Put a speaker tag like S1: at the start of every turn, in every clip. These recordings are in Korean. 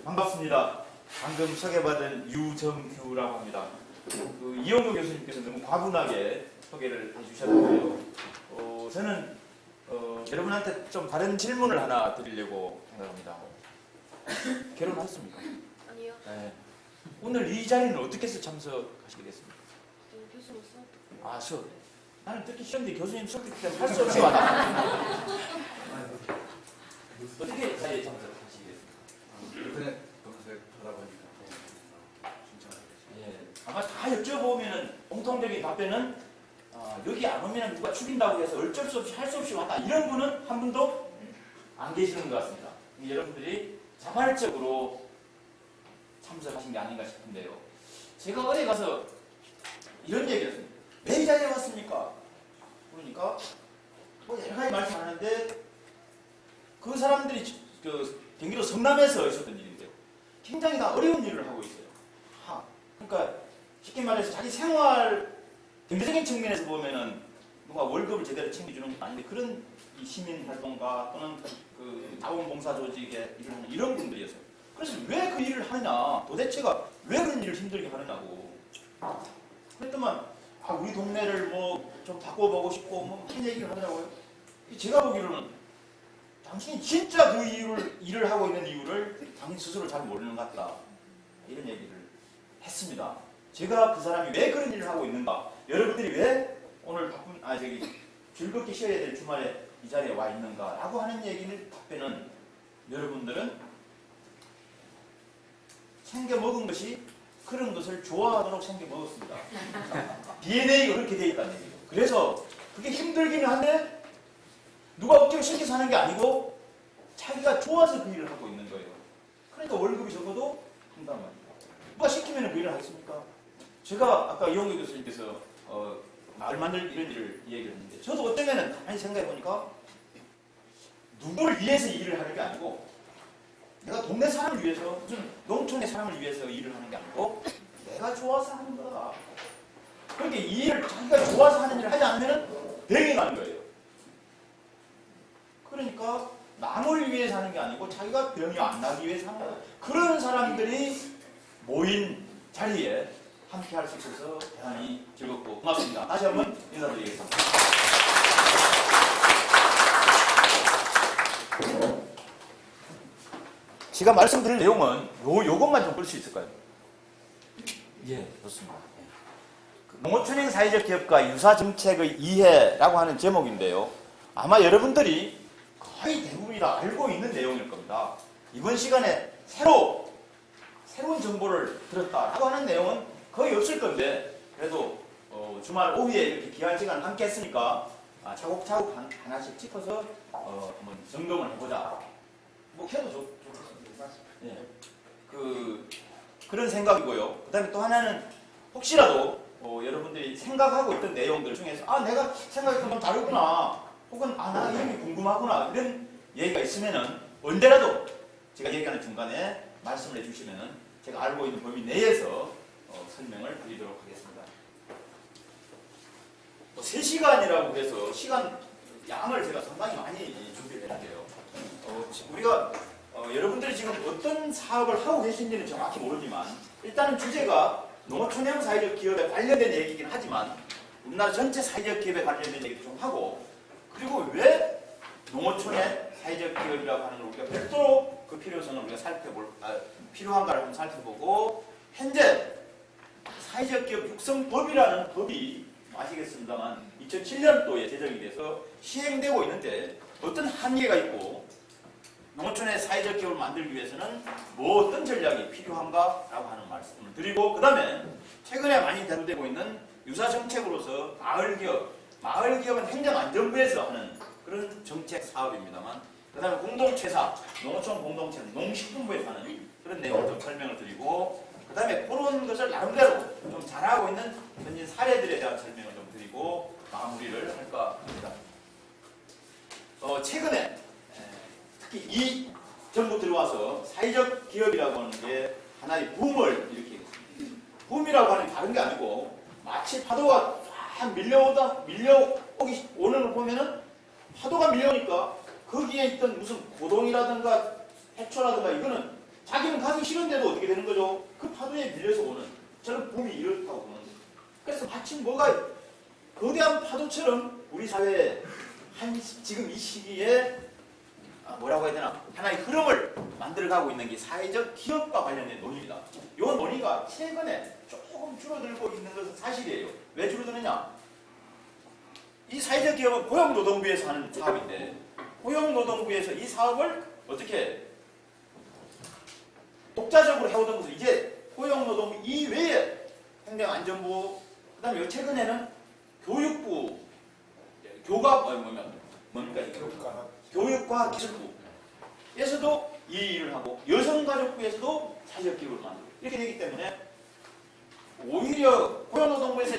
S1: 반갑습니다. 방금 소개받은 유정규라고 합니다. 이용우 교수님께서 너무 과분하게 소개를 해주셨는데요. 저는 여러분한테 좀 다른 질문을 하나 드리려고 생각합니다. 결혼하셨습니까?
S2: 아니요.
S1: 네. 오늘 이 자리는 어떻게 해서 참석하시게 됐습니까?
S2: 교수로서.
S1: 아, 수업. 나는 듣기 싫은데 교수님 수업 때문에 할 수 없이 왔다. 어떻게 자리에 참석하시게 됐습니까?
S3: 인터넷 검색 하다 보니까 신청하게 됐습니다.
S1: 예. 아마 다 여쭤보면은 공통적인 답변은 여기 안 오면 누가 죽인다고 해서 어쩔 수 없이 할 수 없이 왔다. 이런 분은 한 분도 안 계시는 것 같습니다. 여러분들이 자발적으로 참석하신 게 아닌가 싶은데요. 제가 어디 가서 이런 얘기를 했습니다. 왜 이 자리에 왔습니까? 그러니까 뭐 여러 가지 말씀하는데 그 사람들이 경기도 성남에서 있었던 일인데요. 굉장히 다 어려운 일을 하고 있어요. 그러니까 쉽게 말해서 자기 생활 경제적인 측면에서 보면은 뭔가 월급을 제대로 챙겨주는 게 아닌데 그런 이 시민활동가 또는 그 자원봉사 조직에 일을 하는 이런 분들이었어요. 그래서 왜 그 일을 하느냐, 도대체가 왜 그런 일을 힘들게 하느냐고. 그랬더만 우리 동네를 뭐 좀 바꿔보고 싶고 뭐 한 얘기를 하더라고요. 제가 보기로는 당신이 진짜 그 일을 하고 있는 이유를 당신 스스로 잘 모르는 것 같다. 이런 얘기를 했습니다. 제가 그 사람이 왜 그런 일을 하고 있는가, 여러분들이 왜 오늘 즐겁게 쉬어야 될 주말에 이 자리에 와 있는가 라고 하는 얘기를 답변은 여러분들은 챙겨 먹은 것이 그런 것을 좋아하도록 챙겨 먹었습니다. DNA가 그렇게 되어 있다는 얘기예요. 그래서 그게 힘들기는 한데 누가 억지로 시켜서 하는 게 아니고 자기가 좋아서 그 일을 하고 있는 거예요. 그러니까 월급이 적어도 한단 말입니다. 누가 시키면 그 일을 하겠습니까? 제가 아까 이용규 교수님께서 마을 만들기 이런 일을 얘기를 했는데 저도 어떤 면은 가만히 생각해 보니까 누구를 위해서 일을 하는 게 아니고 내가 동네 사람을 위해서 무슨 농촌의 사람을 위해서 일을 하는 게 아니고 내가 좋아서 하는 거다. 그렇게 이 일을 자기가 좋아서 하는 일을 하지 않으면 병이 나는 거예요. 그러니까 남을 위해서 하는 게 아니고 자기가 병이 안 나기 위해서 하는 거예요. 그런 사람들이 모인 자리에 함께 할 수 있어서 대단히 즐겁고 고맙습니다. 다시 한번 인사드리겠습니다. 제가 말씀드릴 내용은 요것만 좀 볼 수 있을까요? 예, 좋습니다. 농어촌행 사회적 기업과 유사 정책의 이해라고 하는 제목인데요. 아마 여러분들이 거의 대부분이 다 알고 있는 내용일 겁니다. 이번 시간에 새로운 정보를 들었다라고 하는 내용은 거의 없을 건데 그래도 주말 오후에 이렇게 귀한 시간 함께 했으니까 차곡차곡 하나씩 짚어서 한번 점검을 해보자. 뭐 해도 좋겠습니다. 예. 그런 생각이고요. 그 다음에 또 하나는 혹시라도 여러분들이 생각하고 있던 내용들 중에서 내가 생각했던 건 다르구나, 혹은 나 이런 게 궁금하구나, 이런 얘기가 있으면은 언제라도 제가 얘기하는 중간에 말씀을 해주시면은 제가 알고 있는 범위 내에서 설명을 드리도록 하겠습니다. 3시간이라고 해서 시간 양을 제가 상당히 많이 준비를 했는데요. 우리가 여러분들이 지금 어떤 사업을 하고 계신지는 정확히 모르지만 일단은 주제가 농어촌형 사회적 기업에 관련된 얘기이긴 하지만 우리나라 전체 사회적 기업에 관련된 얘기도 좀 하고, 그리고 왜 농어촌의 사회적 기업이라고 하는 걸 우리가 별도로 그 필요성을 우리가 필요한가를 한번 살펴보고, 현재 사회적 기업 육성법이라는 법이 아시겠습니다만 2007년도에 제정이 돼서 시행되고 있는데 어떤 한계가 있고 농어촌의 사회적 기업을 만들기 위해서는 뭐 어떤 전략이 필요한가라고 하는 말씀을 드리고, 그 다음에 최근에 많이 대두되고 있는 유사정책으로서 마을기업은 행정안전부에서 하는 그런 정책 사업입니다만, 그 다음에 공동체사, 농어촌 공동체, 농식품부에서 하는 그런 내용을 좀 설명을 드리고, 그 다음에 그런 것을 나름대로 좀 잘하고 있는 현진 사례들에 대한 설명을 좀 드리고 마무리를 할까 합니다. 최근에 특히 이 정부 들어와서 사회적 기업이라고 하는 게 하나의 붐을 일으키겠습니다. 붐이라고 하는 게 다른 게 아니고 마치 파도가 쫙 밀려오기 오는 걸 보면은 파도가 밀려오니까 거기에 있던 무슨 고동이라든가 해초라든가 이거는 자기는 가기 싫은데도 어떻게 되는 거죠? 그 파도에 밀려서 오는 저는 봄이 이렇다고 보는 거예요. 그래서 마침 뭐가 거대한 파도처럼 우리 사회에 지금 이 시기에 뭐라고 해야 되나 하나의 흐름을 만들어가고 있는 게 사회적 기업과 관련된 논의입니다. 이 논의가 최근에 조금 줄어들고 있는 것은 사실이에요. 왜 줄어드느냐? 이 사회적 기업은 고용노동부에서 하는 사업인데 고용노동부에서 이 사업을 어떻게 독자적으로 해오던 것을 이제 고용노동부 이외에 행정안전부 그다음에 최근에는 교육부 뭡니까 이게? 교육과 기술부에서도 이 일을 하고 여성가족부에서도 사회적 기업을 만들고 이렇게 되기 때문에 오히려 고용노동부에서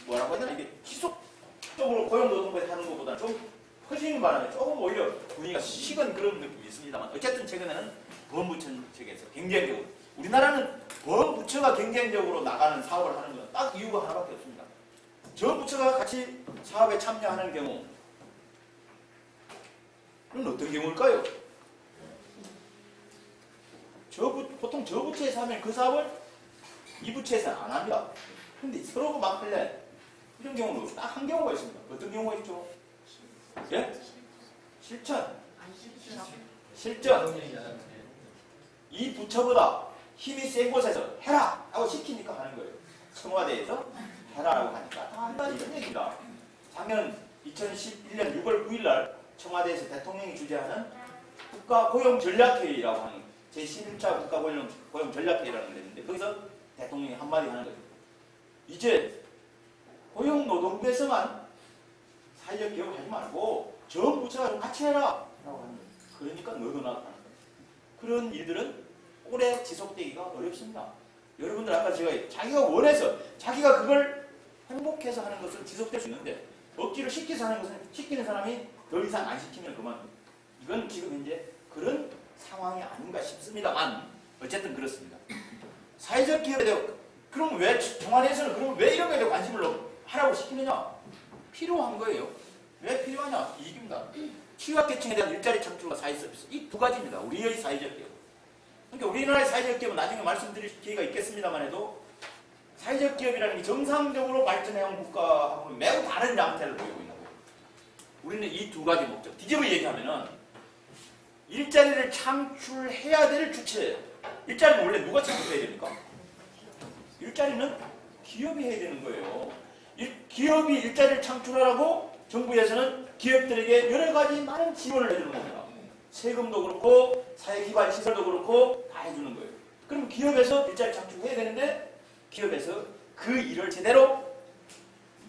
S1: 뭐라고 해야 되나 이게 지속적으로 고용노동부에서 하는 것보다 좀 커지는 바람에 조금 오히려 분위기가 식은 그런 느낌이 있습니다만 어쨌든 최근에는 법무부 측에서 경쟁적으로 우리나라는 법부처가 경쟁적으로 나가는 사업을 하는 건 딱 이유가 하나밖에 없습니다. 저 부처가 같이 사업에 참여하는 경우는 어떤 경우일까요? 보통 저 부처에서 하면 그 사업을 이 부처에서는 안 합니다. 근데 서로 막 할래. 이런 경우는 없어요. 딱 한 경우가 있습니다. 어떤 경우가 있죠? 예? 실천. 이 부처보다 힘이 센 곳에서 해라! 하고 시키니까 하는 거예요. 청와대에서 해라라고 하니까 다 한다 이런 얘기입니다. 작년 2011년 6월 9일 날 청와대에서 대통령이 주재하는 국가고용전략회의라고 하는 제11차 국가고용전략회의라는 데 있는데 거기서 대통령이 한마디 하는 거죠. 이제 고용노동부에서만 사회적 기업을 하지 말고 전 부처가 좀 같이 해라 라고 하는 거예요. 그러니까 너도 나가는 거예요. 그런 일들은 오래 지속되기가 어렵습니다. 여러분들 아까 제가 자기가 원해서 자기가 그걸 행복해서 하는 것은 지속될 수 있는데 억지로 시켜서 하는 것은 시키는 사람이 더 이상 안 시키면 그만. 이건 지금 현재 그런 상황이 아닌가 싶습니다만 어쨌든 그렇습니다. 사회적 기업에 대해 그럼 왜 청와대에서는 그럼 왜 이런 거에 대해 관심을 하라고 시키느냐? 필요한 거예요. 왜 필요하냐? 이익입니다. 취약계층에 대한 일자리 창출과 사회 서비스 이 두 가지입니다. 우리의 사회적 기업. 그러니까 우리나라의 사회적 기업은 나중에 말씀드릴 기회가 있겠습니다만 해도 사회적 기업이라는 게 정상적으로 발전해온 국가하고는 매우 다른 양태를 보이고 있는 거예요. 우리는 이 두 가지 목적. 뒤집어 얘기하면은 일자리를 창출해야 될 주체. 일자리는 원래 누가 창출해야 됩니까? 일자리는 기업이 해야 되는 거예요. 기업이 일자리를 창출하라고 정부에서는 기업들에게 여러 가지 많은 지원을 해주는 겁니다. 세금도 그렇고 사회기반 시설도 그렇고 다 해주는 거예요. 그럼 기업에서 일자리 창출해야 되는데 기업에서 그 일을 제대로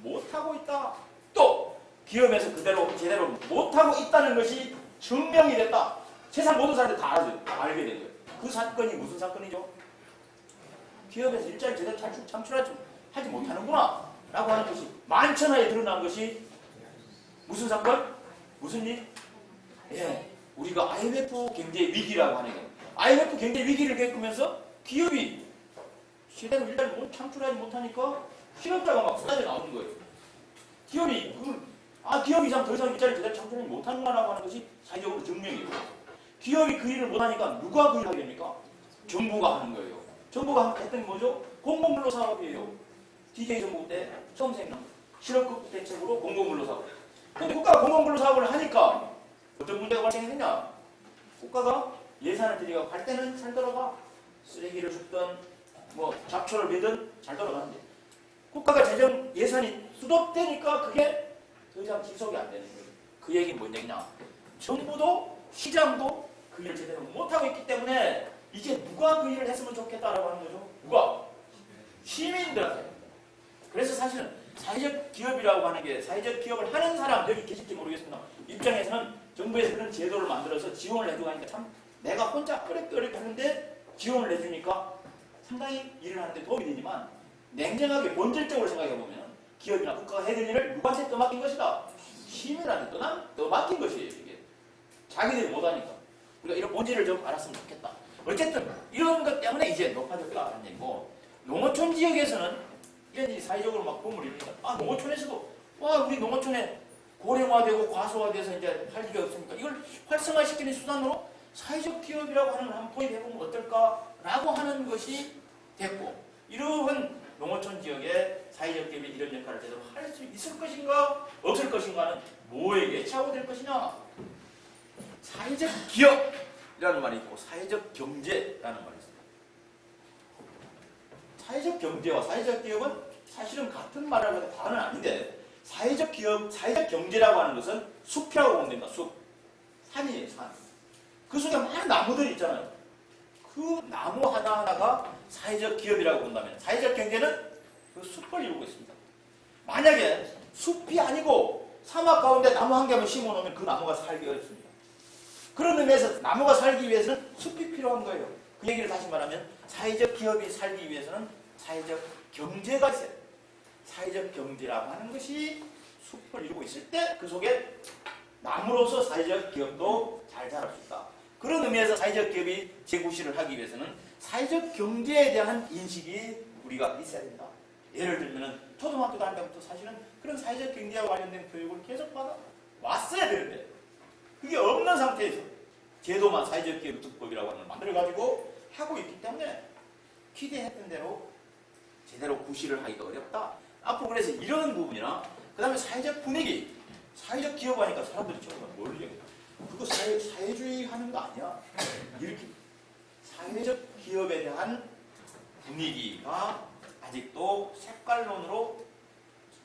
S1: 못하고 있다. 또 기업에서 제대로 못하고 있다는 것이 증명이 됐다. 세상 모든 사람들 다 알게 된 거예요. 그 사건이 무슨 사건이죠? 기업에서 일자리 제대로 창출하지 못하는구나 라고 하는 것이 만천하에 드러난 것이 무슨 사건? 무슨 일? 예, 우리가 IMF 경제 위기라고 하는 거예요. IMF 경제 위기를 겪으면서 기업이 제대로 일자리 창출하지 못하니까 실업자가 막 쏟아져 나오는 거예요. 기업 이상 더 이상 일자리 제대로 창출하지 못하는구나라고 하는 것이 사회적으로 증명이고 기업이 그 일을 못하니까 누가 그 일을 하게 됩니까? 정부가 하는 거예요. 정부가 했던 게 뭐죠? 공공근로 사업이에요. DJ 정부 때 처음 생긴 실업급 대책으로 공공근로 사업. 근데 국가가 공공근로 사업을 하니까 어떤 문제가 발생했느냐? 국가가 예산을 들이고 갈 때는 잘 돌아가. 쓰레기를 줍든 뭐 잡초를 베든 잘 돌아가는데 국가가 재정 예산이 수독되니까 그게 더 이상 지속이 안 되는 거예요. 그 얘기는 뭔 얘기냐? 정부도 시장도 그 일을 제대로 못하고 있기 때문에 이제 누가 그 일을 했으면 좋겠다라고 하는 거죠? 누가? 시민들한테. 그래서 사실은 사회적 기업이라고 하는 게 사회적 기업을 하는 사람 여기 계실지 모르겠습니다. 입장에서는 정부에서 그런 제도를 만들어서 지원을 해주고 하니까 참 내가 혼자 어렵게 하는데 지원을 해주니까 상당히 일을 하는데 도움이 되지만 냉정하게 본질적으로 생각해보면 기업이나 국가가 해야 될 일을 누구한테 떠맡긴 것이다. 시민한테 떠맡긴 것이에요. 이게 자기들이 못하니까. 우리가 이런 본질을 좀 알았으면 좋겠다. 어쨌든 이런 것 때문에 이제 높아졌다는 얘기고 농어촌 지역에서는 이런 일이 사회적으로 막 붐을 일으키니까 농어촌에서도 우리 농어촌에 고령화되고 과소화돼서 이제 할 일이 없으니까 이걸 활성화시키는 수단으로 사회적 기업이라고 하는 걸 한번 도입해보면 어떨까라고 하는 것이 됐고, 이러한 농어촌 지역의 사회적 기업이 이런 역할을 제대로 할 수 있을 것인가 없을 것인가는 뭐에 예치하고 될 것이냐. 사회적 기업이라는 말이 있고 사회적 경제라는 말이 있습니다. 사회적 경제와 사회적 기업은 사실은 같은 말을 해도 다는 아닌데, 사회적 기업, 사회적 경제라고 하는 것은 숲이라고 보면 됩니다. 숲. 산이에요, 산. 그 속에 많은 나무들이 있잖아요. 그 나무 하나하나가 사회적 기업이라고 본다면, 사회적 경제는 그 숲을 이루고 있습니다. 만약에 숲이 아니고 사막 가운데 나무 한 개만 심어 놓으면 그 나무가 살기 어렵습니다. 그런 의미에서 나무가 살기 위해서는 숲이 필요한 거예요. 그 얘기를 다시 말하면, 사회적 기업이 살기 위해서는 사회적 경제가 있어요. 사회적 경제라고 하는 것이 숲을 이루고 있을 때 그 속에 나무로서 사회적 기업도 잘 자랄 수 있다. 그런 의미에서 사회적 기업이 재구시를 하기 위해서는 사회적 경제에 대한 인식이 우리가 있어야 된다. 예를 들면 초등학교 다닐 때부터 사실은 그런 사회적 경제와 관련된 교육을 계속 받아 왔어야 되는데, 그게 없는 상태에서 제도만 사회적 기업 특법이라고 하는 걸 만들어가지고 하고 있기 때문에 기대했던 대로 제대로 구실을 하기가 어렵다. 앞으로 그래서 이런 부분이나, 그 다음에 사회적 분위기, 사회적 기업 하니까 사람들이 처음에 뭘 얘기해요? 그거 사회주의 하는 거 아니야? 이렇게 사회적 기업에 대한 분위기가 아직도 색깔론으로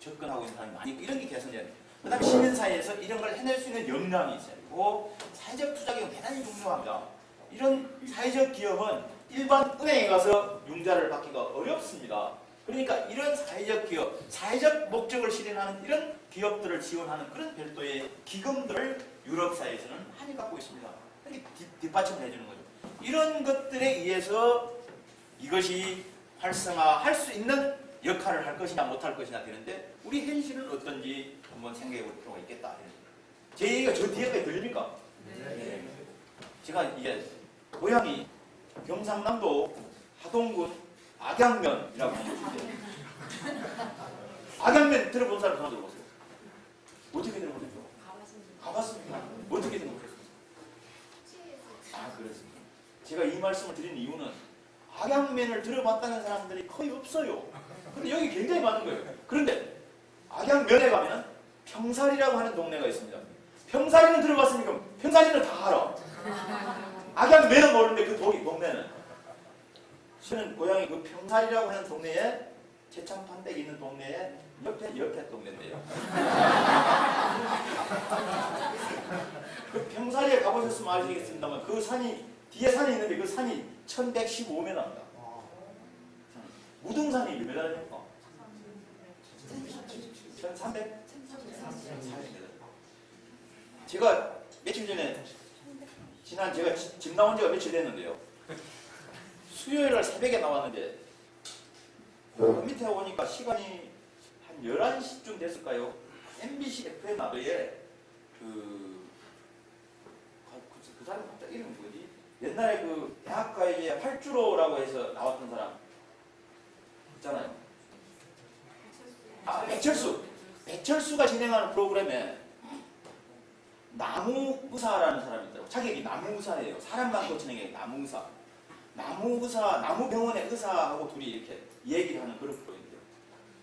S1: 접근하고 있는 사람이 많이 있고, 이런 게 개선돼야 돼요. 그 다음에 시민사회에서 이런 걸 해낼 수 있는 역량이 있어야 되고, 사회적 투자기업은 대단히 중요합니다. 이런 사회적 기업은 일반 은행에 가서 융자를 받기가 어렵습니다. 그러니까 이런 사회적 기업, 사회적 목적을 실현하는 이런 기업들을 지원하는 그런 별도의 기금들을 유럽 사회에서는 많이 갖고 있습니다. 이렇게 뒷받침을 해주는 거죠. 이런 것들에 의해서 이것이 활성화할 수 있는 역할을 할 것이냐 못할 것이냐 되는데, 우리 현실은 어떤지 한번 생각해 볼 필요가 있겠다. 제 얘기가 저 뒤에까지 들립니까? 네. 제가 이게 고향이 경상남도 하동군 악양면이라고 하는 곳인데, 악양면 들어본 사람 전화 들어보세요. 어떻게 들어보셨죠? 가봤습니다. 어떻게 들어보셨습니까? 아, 그렇습니다. 제가 이 말씀을 드린 이유는 악양면을 들어봤다는 사람들이 거의 없어요. 근데 여기 굉장히 많은 거예요. 그런데 악양면에 가면 평살이라고 하는 동네가 있습니다. 평살이는 들어봤으니까 평살이는 다 알아. 악양면은 모르는데 그 동네는, 저는 고향이 그 평살이라고 하는 동네에, 제창판댁이 있는 동네에 옆에 동네인데요. 그 평살이에 가보셨으면 아시겠습니다만, 그 산이, 뒤에 산이 있는데 그 산이 1115m입니다. 무등산이 몇 m입니까? 1300? 제가 며칠 전에, 제가 집 나온 지가 며칠 됐는데요. 수요일날 새벽에 나왔는데, 밑에 오니까 시간이 한 11시쯤 됐을까요? MBC FM 라디오에 그 사람 갑자기 이름이 뭐지? 옛날에 그 대학가에게 활주로라고 해서 나왔던 사람 있잖아요. 아, 배철수가 진행하는 프로그램에 나무의사라는 사람이 있더라고요. 자격이 나무의사예요. 사람만 고치는 게 나무의사. 나무병원의 의사하고 둘이 이렇게 얘기를 하는 그런 프로인데요.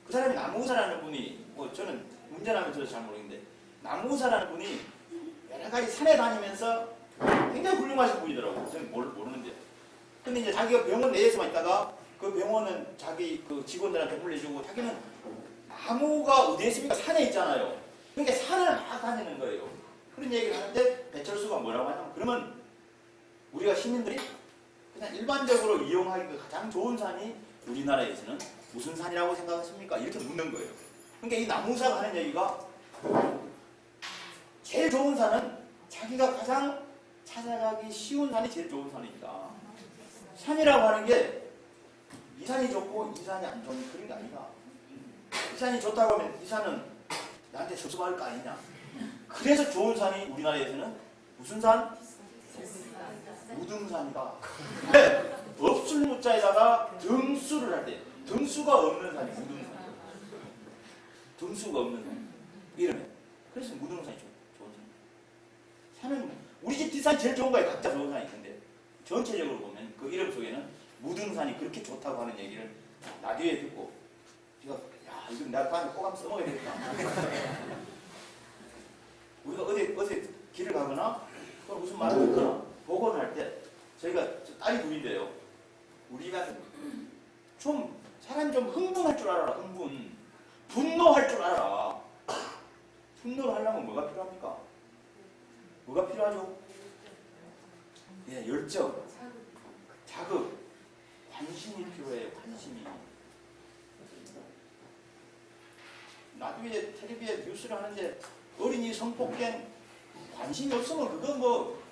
S1: 그 사람이 나무의사라는 분이, 저는 운전하면서 잘 모르겠는데, 나무의사라는 분이 여러 가지 산에 다니면서 굉장히 훌륭하신 분이더라고요. 저는 모르는데. 근데 이제 자기가 병원 내에서만 있다가 그 병원은 자기 그 직원들한테 물려주고, 자기는 나무가 어디에 있습니까? 산에 있잖아요. 그러니까 산을 막 다니는 거예요. 그런 얘기를 하는데, 배철수가 뭐라고 하냐면, 그러면 우리가 시민들이 그냥 일반적으로 이용하기 가장 좋은 산이 우리나라에서는 무슨 산이라고 생각하십니까? 이렇게 묻는 거예요. 그러니까 이 나무사가 하는 얘기가, 제일 좋은 산은 자기가 가장 찾아가기 쉬운 산이 제일 좋은 산입니다. 산이라고 하는 게 이 산이 좋고 이 산이 안 좋은 그런 게 아니다. 이 산이 좋다고 하면 이 산은 나한테 섭섭할 거 아니냐. 그래서 좋은 산이 우리나라에서는 무슨 산? 무등산이다. 근데 없을 무자에다가 등수를 할 때, 등수가 없는 산이 무등산. 등수가 없는 산. 이름에. 그래서 무등산이 좋은 산. 산은 우리 집 뒷산이 제일 좋은 거예요. 각자 좋은 산이 있는데 전체적으로 보면 그 이름 속에는 무등산이 그렇게 좋다고 하는 얘기를 라디오에 듣고 제가 야 이거 내가 다음에 꼭 한번 써먹어야 되겠다. 우리가 어디 길을 가거나 또 무슨 말을 듣거나 보고를 할 때 저희가 딸이 둘인데요. 우리가 좀 사람이 좀 흥분할 줄 알아라. 분노할 줄 알아라. 분노를 하려면 뭐가 필요합니까? 뭐가 필요하죠? 예, 열정, 자극, 관심이 필요해요. 관심이. 나중에 텔레비에 뉴스를 하는데 어린이 성폭행 관심이 없으면 그건 뭐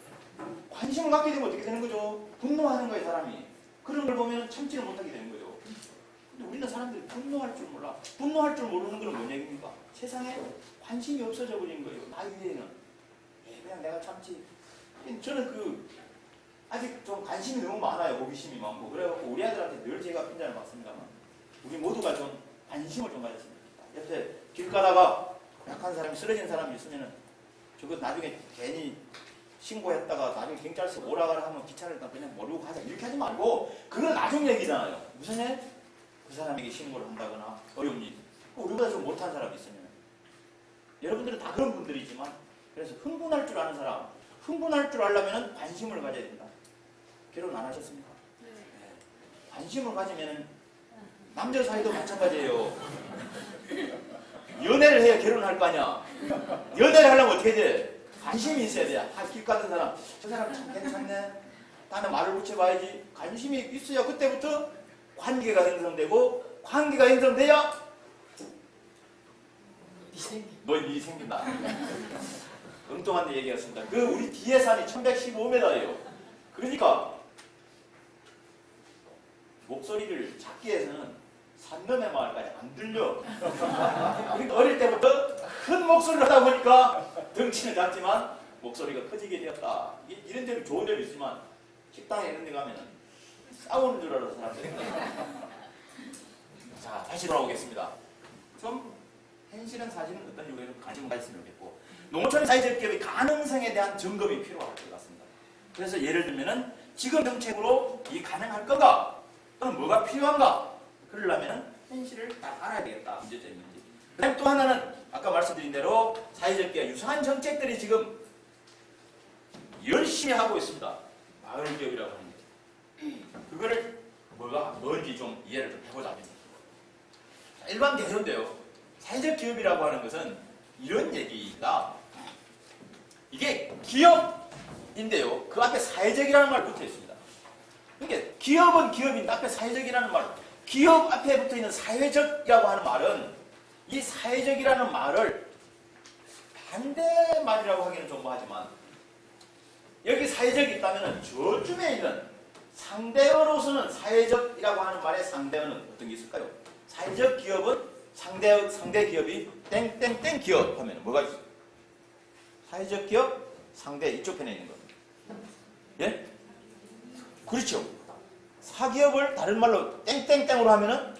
S1: 관심을 갖게 되면 어떻게 되는 거죠? 분노하는 거예요, 사람이. 그런 걸 보면 참지를 못하게 되는 거죠. 근데 우리는 사람들이 분노할 줄 몰라. 분노할 줄 모르는 건 뭔 얘기입니까? 세상에 관심이 없어져 버리는 거예요. 나 위에는. 그냥 내가 참지. 저는 아직 좀 관심이 너무 많아요. 호기심이 많고. 그래갖고 우리 아들한테 늘 제가 핀잔을 받습니다만 우리 모두가 좀 관심을 좀 가졌으면 좋겠다. 옆에 길 가다가 약한 사람이 쓰러진 사람이 있으면은 저거 나중에 괜히 신고했다가 나중에 경찰서 오라가라 하면 귀찮으니까 그냥 모르고 가자 이렇게 하지 말고 그건 나중 얘기잖아요. 무슨 일? 그 사람에게 신고를 한다거나 어려운 일. 우리보다 좀 못한 사람이 있으면 여러분들은 다 그런 분들이지만 그래서 흥분할 줄 아는 사람 흥분할 줄 알려면 관심을 가져야 된다. 결혼 안 하셨습니까? 네. 관심을 가지면 남자 사이도 마찬가지예요. 연애를 해야 결혼할 거 아니야. 연애를 하려면 어떻게 돼? 관심이 있어야 돼. 길 가던 사람 저 사람 참 괜찮네. 나는 말을 붙여봐야지. 관심이 있어야 그때부터 관계가 형성되고 관계가 형성돼야 네 생긴다. 엉뚱한 데 얘기했습니다. 우리 뒤에 산이 1115m예요. 그러니까 목소리를 작게 해서는 산 넘의 마을까지 안 들려. 그러니까 어릴 때부터 큰 목소리를 하다 보니까 덩치는 작지만 목소리가 커지게 되었다. 이런 점이 좋은 점이 있지만 식당에 이런 데 가면 싸우는 줄 알아서 사람들이. 자, 다시 돌아오겠습니다. 좀 현실은 사실은 어떤 유래를 가지고 가있으면 좋겠고 농촌 사회적 기업의 가능성에 대한 점검이 필요할 것 같습니다. 그래서 예를 들면은 지금 정책으로 이 가능할 건가? 또는 뭐가 필요한가? 그러려면 현실을 딱 알아야 되겠다. 문제점이 있는지. 그다음에 또 하나는 아까 말씀드린 대로 사회적 기업 유사한 정책들이 지금 열심히 하고 있습니다. 마을 기업이라고 하는 게. 그거를 뭔지 좀 이해를 좀 해보자면 일반 개념인데요. 사회적 기업이라고 하는 것은 이런 얘기가 이게 기업인데요. 그 앞에 사회적이라는 말 붙어 있습니다. 그러니까 기업은 기업인데 앞에 사회적이라는 말. 기업 앞에 붙어 있는 사회적이라고 하는 말은 이 사회적이라는 말을 반대말이라고 하기는 좀 뭐하지만 여기 사회적이 있다면 저쯤에 있는 상대어로서는 사회적이라고 하는 말의 상대어는 어떤 게 있을까요? 사회적 기업은 상대 기업이 땡땡땡 기업 하면 뭐가 있어요? 사회적 기업 상대 이쪽 편에 있는 거. 예? 그렇죠. 사기업을 다른 말로 땡땡땡으로 하면은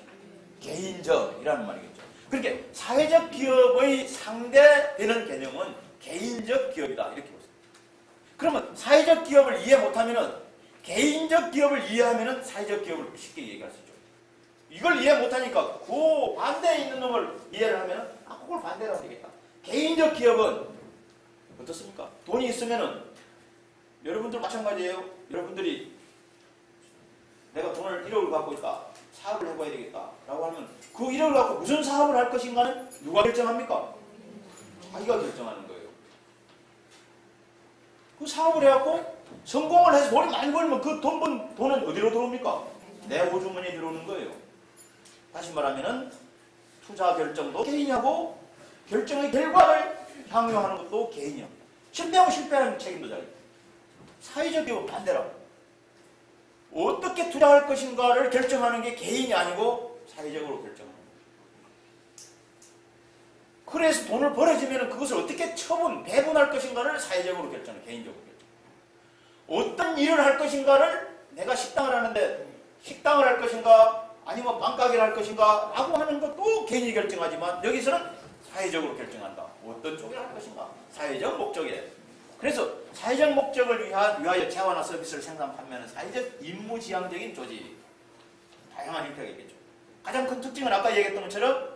S1: 개인적이라는 말이겠죠. 그러니까 사회적 기업의 상대되는 개념은 개인적 기업이다 이렇게 보세요. 그러면 사회적 기업을 이해 못하면은 개인적 기업을 이해하면은 사회적 기업을 쉽게 얘기할 수 있죠. 이걸 이해 못하니까 그 반대에 있는 놈을 이해를 하면은 그걸 반대로 하면 되겠다. 개인적 기업은 어떻습니까? 돈이 있으면은 여러분들 마찬가지예요. 여러분들이 내가 돈을 1억을 갖고 있다. 사업을 해봐야 되겠다. 라고 하면 그 1억을 갖고 무슨 사업을 할 것인가는 누가 결정합니까? 자기가 결정하는 거예요. 그 사업을 해갖고 성공을 해서 돈이 많이 벌면 그 돈은 어디로 들어옵니까? 내 호주머니에 들어오는 거예요. 다시 말하면은 투자 결정도 개인이 하고 결정의 결과를 향유하는 것도 개인이야. 실패하면 실패하는 책임도 잘. 사회적 기업은 반대라고. 어떻게 투자할 것인가를 결정하는 게 개인이 아니고 사회적으로 결정하는 거예요. 그래서 돈을 벌어지면 그것을 어떻게 배분할 것인가를 사회적으로 결정해, 개인적으로 결정. 어떤 일을 할 것인가를 내가 식당을 하는데 식당을 할 것인가 아니면 빵가게를 할 것인가 라고 하는 것도 개인이 결정하지만 여기서는 사회적으로 결정한다. 어떤 쪽을 할 것인가 사회적 목적에 그래서 사회적 목적을 위하여 재화나 서비스를 생산 판매하는 사회적 임무지향적인 조직. 다양한 형태가 있겠죠. 가장 큰 특징은 아까 얘기했던 것처럼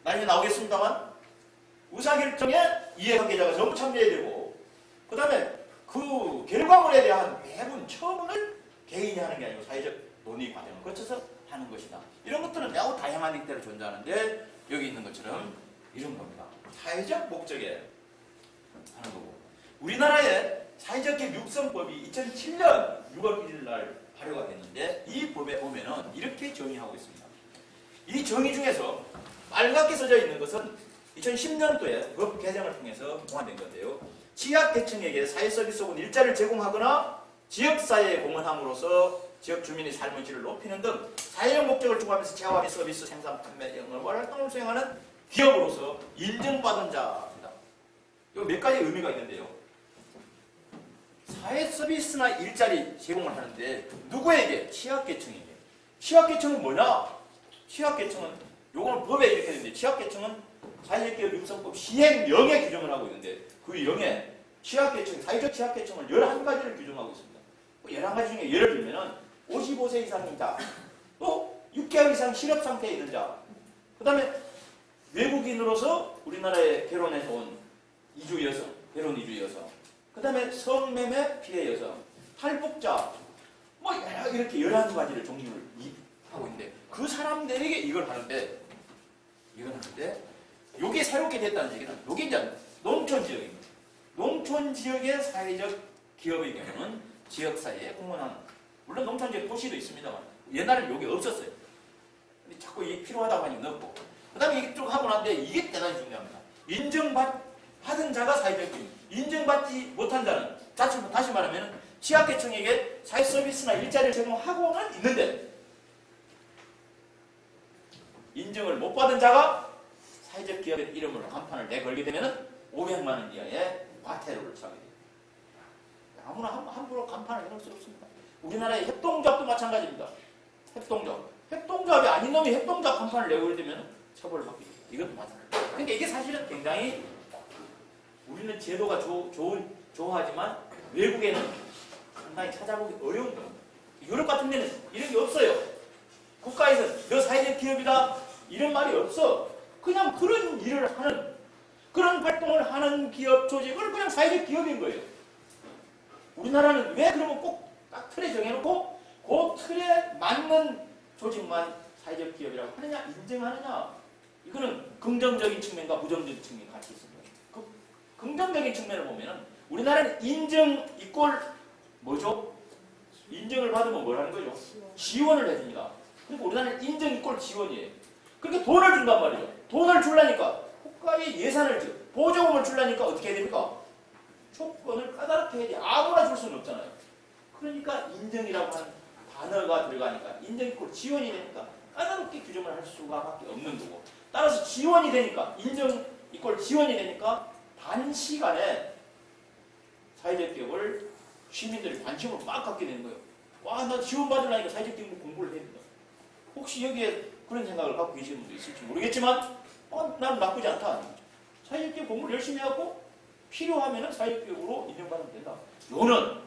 S1: 나중에 나오겠습니다만 의사결정에 이해관계자가 전부 참여해야 되고 그 다음에 그 결과물에 대한 매분 처분을 개인이 하는 게 아니고 사회적 논의 과정을 거쳐서 하는 것이다. 이런 것들은 매우 다양한 형태로 존재하는데 여기 있는 것처럼 이런 겁니다. 사회적 목적에 하는 거고 우리나라의 사회적 기업 육성법이 2007년 6월 1일 날 발효가 됐는데 이 법에 보면은 이렇게 정의하고 있습니다. 이 정의 중에서 빨갛게 써져 있는 것은 2010년도에 법 개정을 통해서 통과된 건데요. 취약계층에게 사회서비스 혹은 일자리를 제공하거나 지역사회에 공헌함으로써 지역 주민의 삶의 질을 높이는 등 사회적 목적을 추구하면서 재화 및 서비스 생산, 판매, 영업 활동을 수행하는 기업으로서 인정받은 자입니다. 이 몇 가지 의미가 있는데요. 사회 서비스나 일자리 제공을 하는데 누구에게? 취약계층에게. 취약계층은 뭐냐? 취약계층은 요거는 법에 이렇게 되는데 취약계층은 사회적기업 육성법 시행령에 규정을 하고 있는데 그 영에 취약계층, 사회적 취약계층을 11가지를 규정하고 있습니다. 11가지 중에 예를 들면은 55세 이상인 자, 또 6개월 이상 실업상태에 있는 자, 그 다음에 외국인으로서 우리나라에 결혼해서 온 이주 여성, 결혼 이주 여성, 그 다음에 성매매 피해 여성, 탈북자, 뭐 이렇게 11가지를 종류를 하고 있는데 그 사람들에게 이걸 하는데 이게 새롭게 됐다는 얘기는 이게 이제 농촌 지역입니다. 농촌 지역의 사회적 기업의 경우는 지역사회에 공헌하는 물론 농촌 지역 도시도 있습니다만 옛날에는 이게 없었어요. 근데 자꾸 이게 필요하다고 하니 넣고 그 다음에 이게 쭉 하고 나는데 이게 대단히 중요합니다. 인정받은 자가 사회적 기업, 인정받지 못한 자는 다시 말하면 취약계층에게 사회 서비스나 일자리를 제공하고는 있는데 인정을 못 받은 자가 사회적 기업의 이름으로 간판을 내걸게 되면 500만 원 이하의 과태료를 처하게 됩니다. 아무나 함부로 간판을 내놓을 수 없습니다. 우리나라의 협동조합도 마찬가지입니다. 협동조합이 아닌 놈이 협동조합 간판을 내걸게 되면 처벌을 받게 됩니다. 이것도 마찬가지입니다. 그러니까 이게 사실은 굉장히 우리는 제도가 좋아하지만 외국에는 상당히 찾아보기 어려운 겁니다. 유럽 같은 데는 이런 게 없어요. 국가에서 너 사회적 기업이다 이런 말이 없어. 그냥 그런 일을 하는 그런 활동을 하는 기업 조직을 그냥 사회적 기업인 거예요. 우리나라는 왜 그러면 꼭 딱 틀에 정해놓고 그 틀에 맞는 조직만 사회적 기업이라고 하느냐 인정하느냐 이거는 긍정적인 측면과 부정적인 측면이 같이 있습니다. 그 긍정적인 측면을 보면은 우리나라는 인정 이꼴 뭐죠? 인정을 받으면 뭘 하는 거죠? 지원을 해줍니다. 그러니까 우리나라는 인정 이꼴 지원이에요. 그렇게 돈을 준단 말이에요. 돈을 주려니까 국가의 예산을 보조금을 주려니까 어떻게 해야 됩니까? 조건을 까다롭게 해야 돼. 아무나 줄 수는 없잖아요. 그러니까 인정이라고 하는 단어가 들어가니까 인정 이꼴 지원이 되니까 까다롭게 규정을 할 수밖에 없는 거고 따라서 지원이 되니까 인정 이꼴 지원이 되니까 단시간에 사회적 기업을 시민들이 관심을 막 갖게 되는 거예요. 와, 나 지원 받으려니까 사회적 기업 공부를 해야 된다. 혹시 여기에 그런 생각을 갖고 계시는 분도 있을지 모르겠지만 난 나쁘지 않다. 사회적 기업 공부를 열심히 하고 필요하면 사회적 기업으로 인정받으면 된다. 요는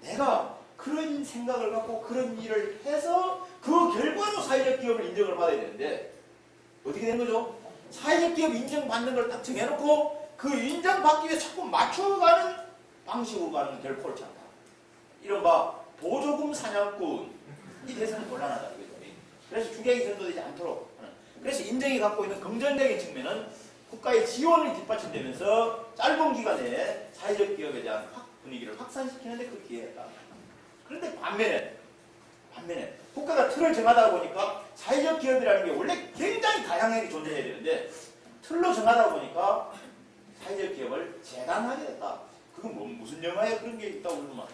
S1: 내가 그런 생각을 갖고 그런 일을 해서 그 결과로 사회적 기업을 인정을 받아야 되는데 어떻게 된 거죠? 사회적 기업 인정받는 걸 딱 정해놓고 그 인정받기 위해 자꾸 맞춰가는 방식으로 가는 결코 옳지 않다. 이른바 보조금 사냥꾼 이 대상은 곤란하다. 그래서 주객이 전도되지 않도록 하는. 그래서 인정이 갖고 있는 긍정적인 측면은 국가의 지원이 뒷받침되면서 짧은 기간에 사회적 기업에 대한 분위기를 확산시키는데 그 기회였다. 그런데 반면에 국가가 틀을 정하다 보니까 사회적 기업이라는 게 원래 굉장히 다양하게 존재해야 되는데 틀로 정하다 보니까 사회적 기업을 재단하게 됐다. 그건 무슨 영화에 그런 게 있다고 그러면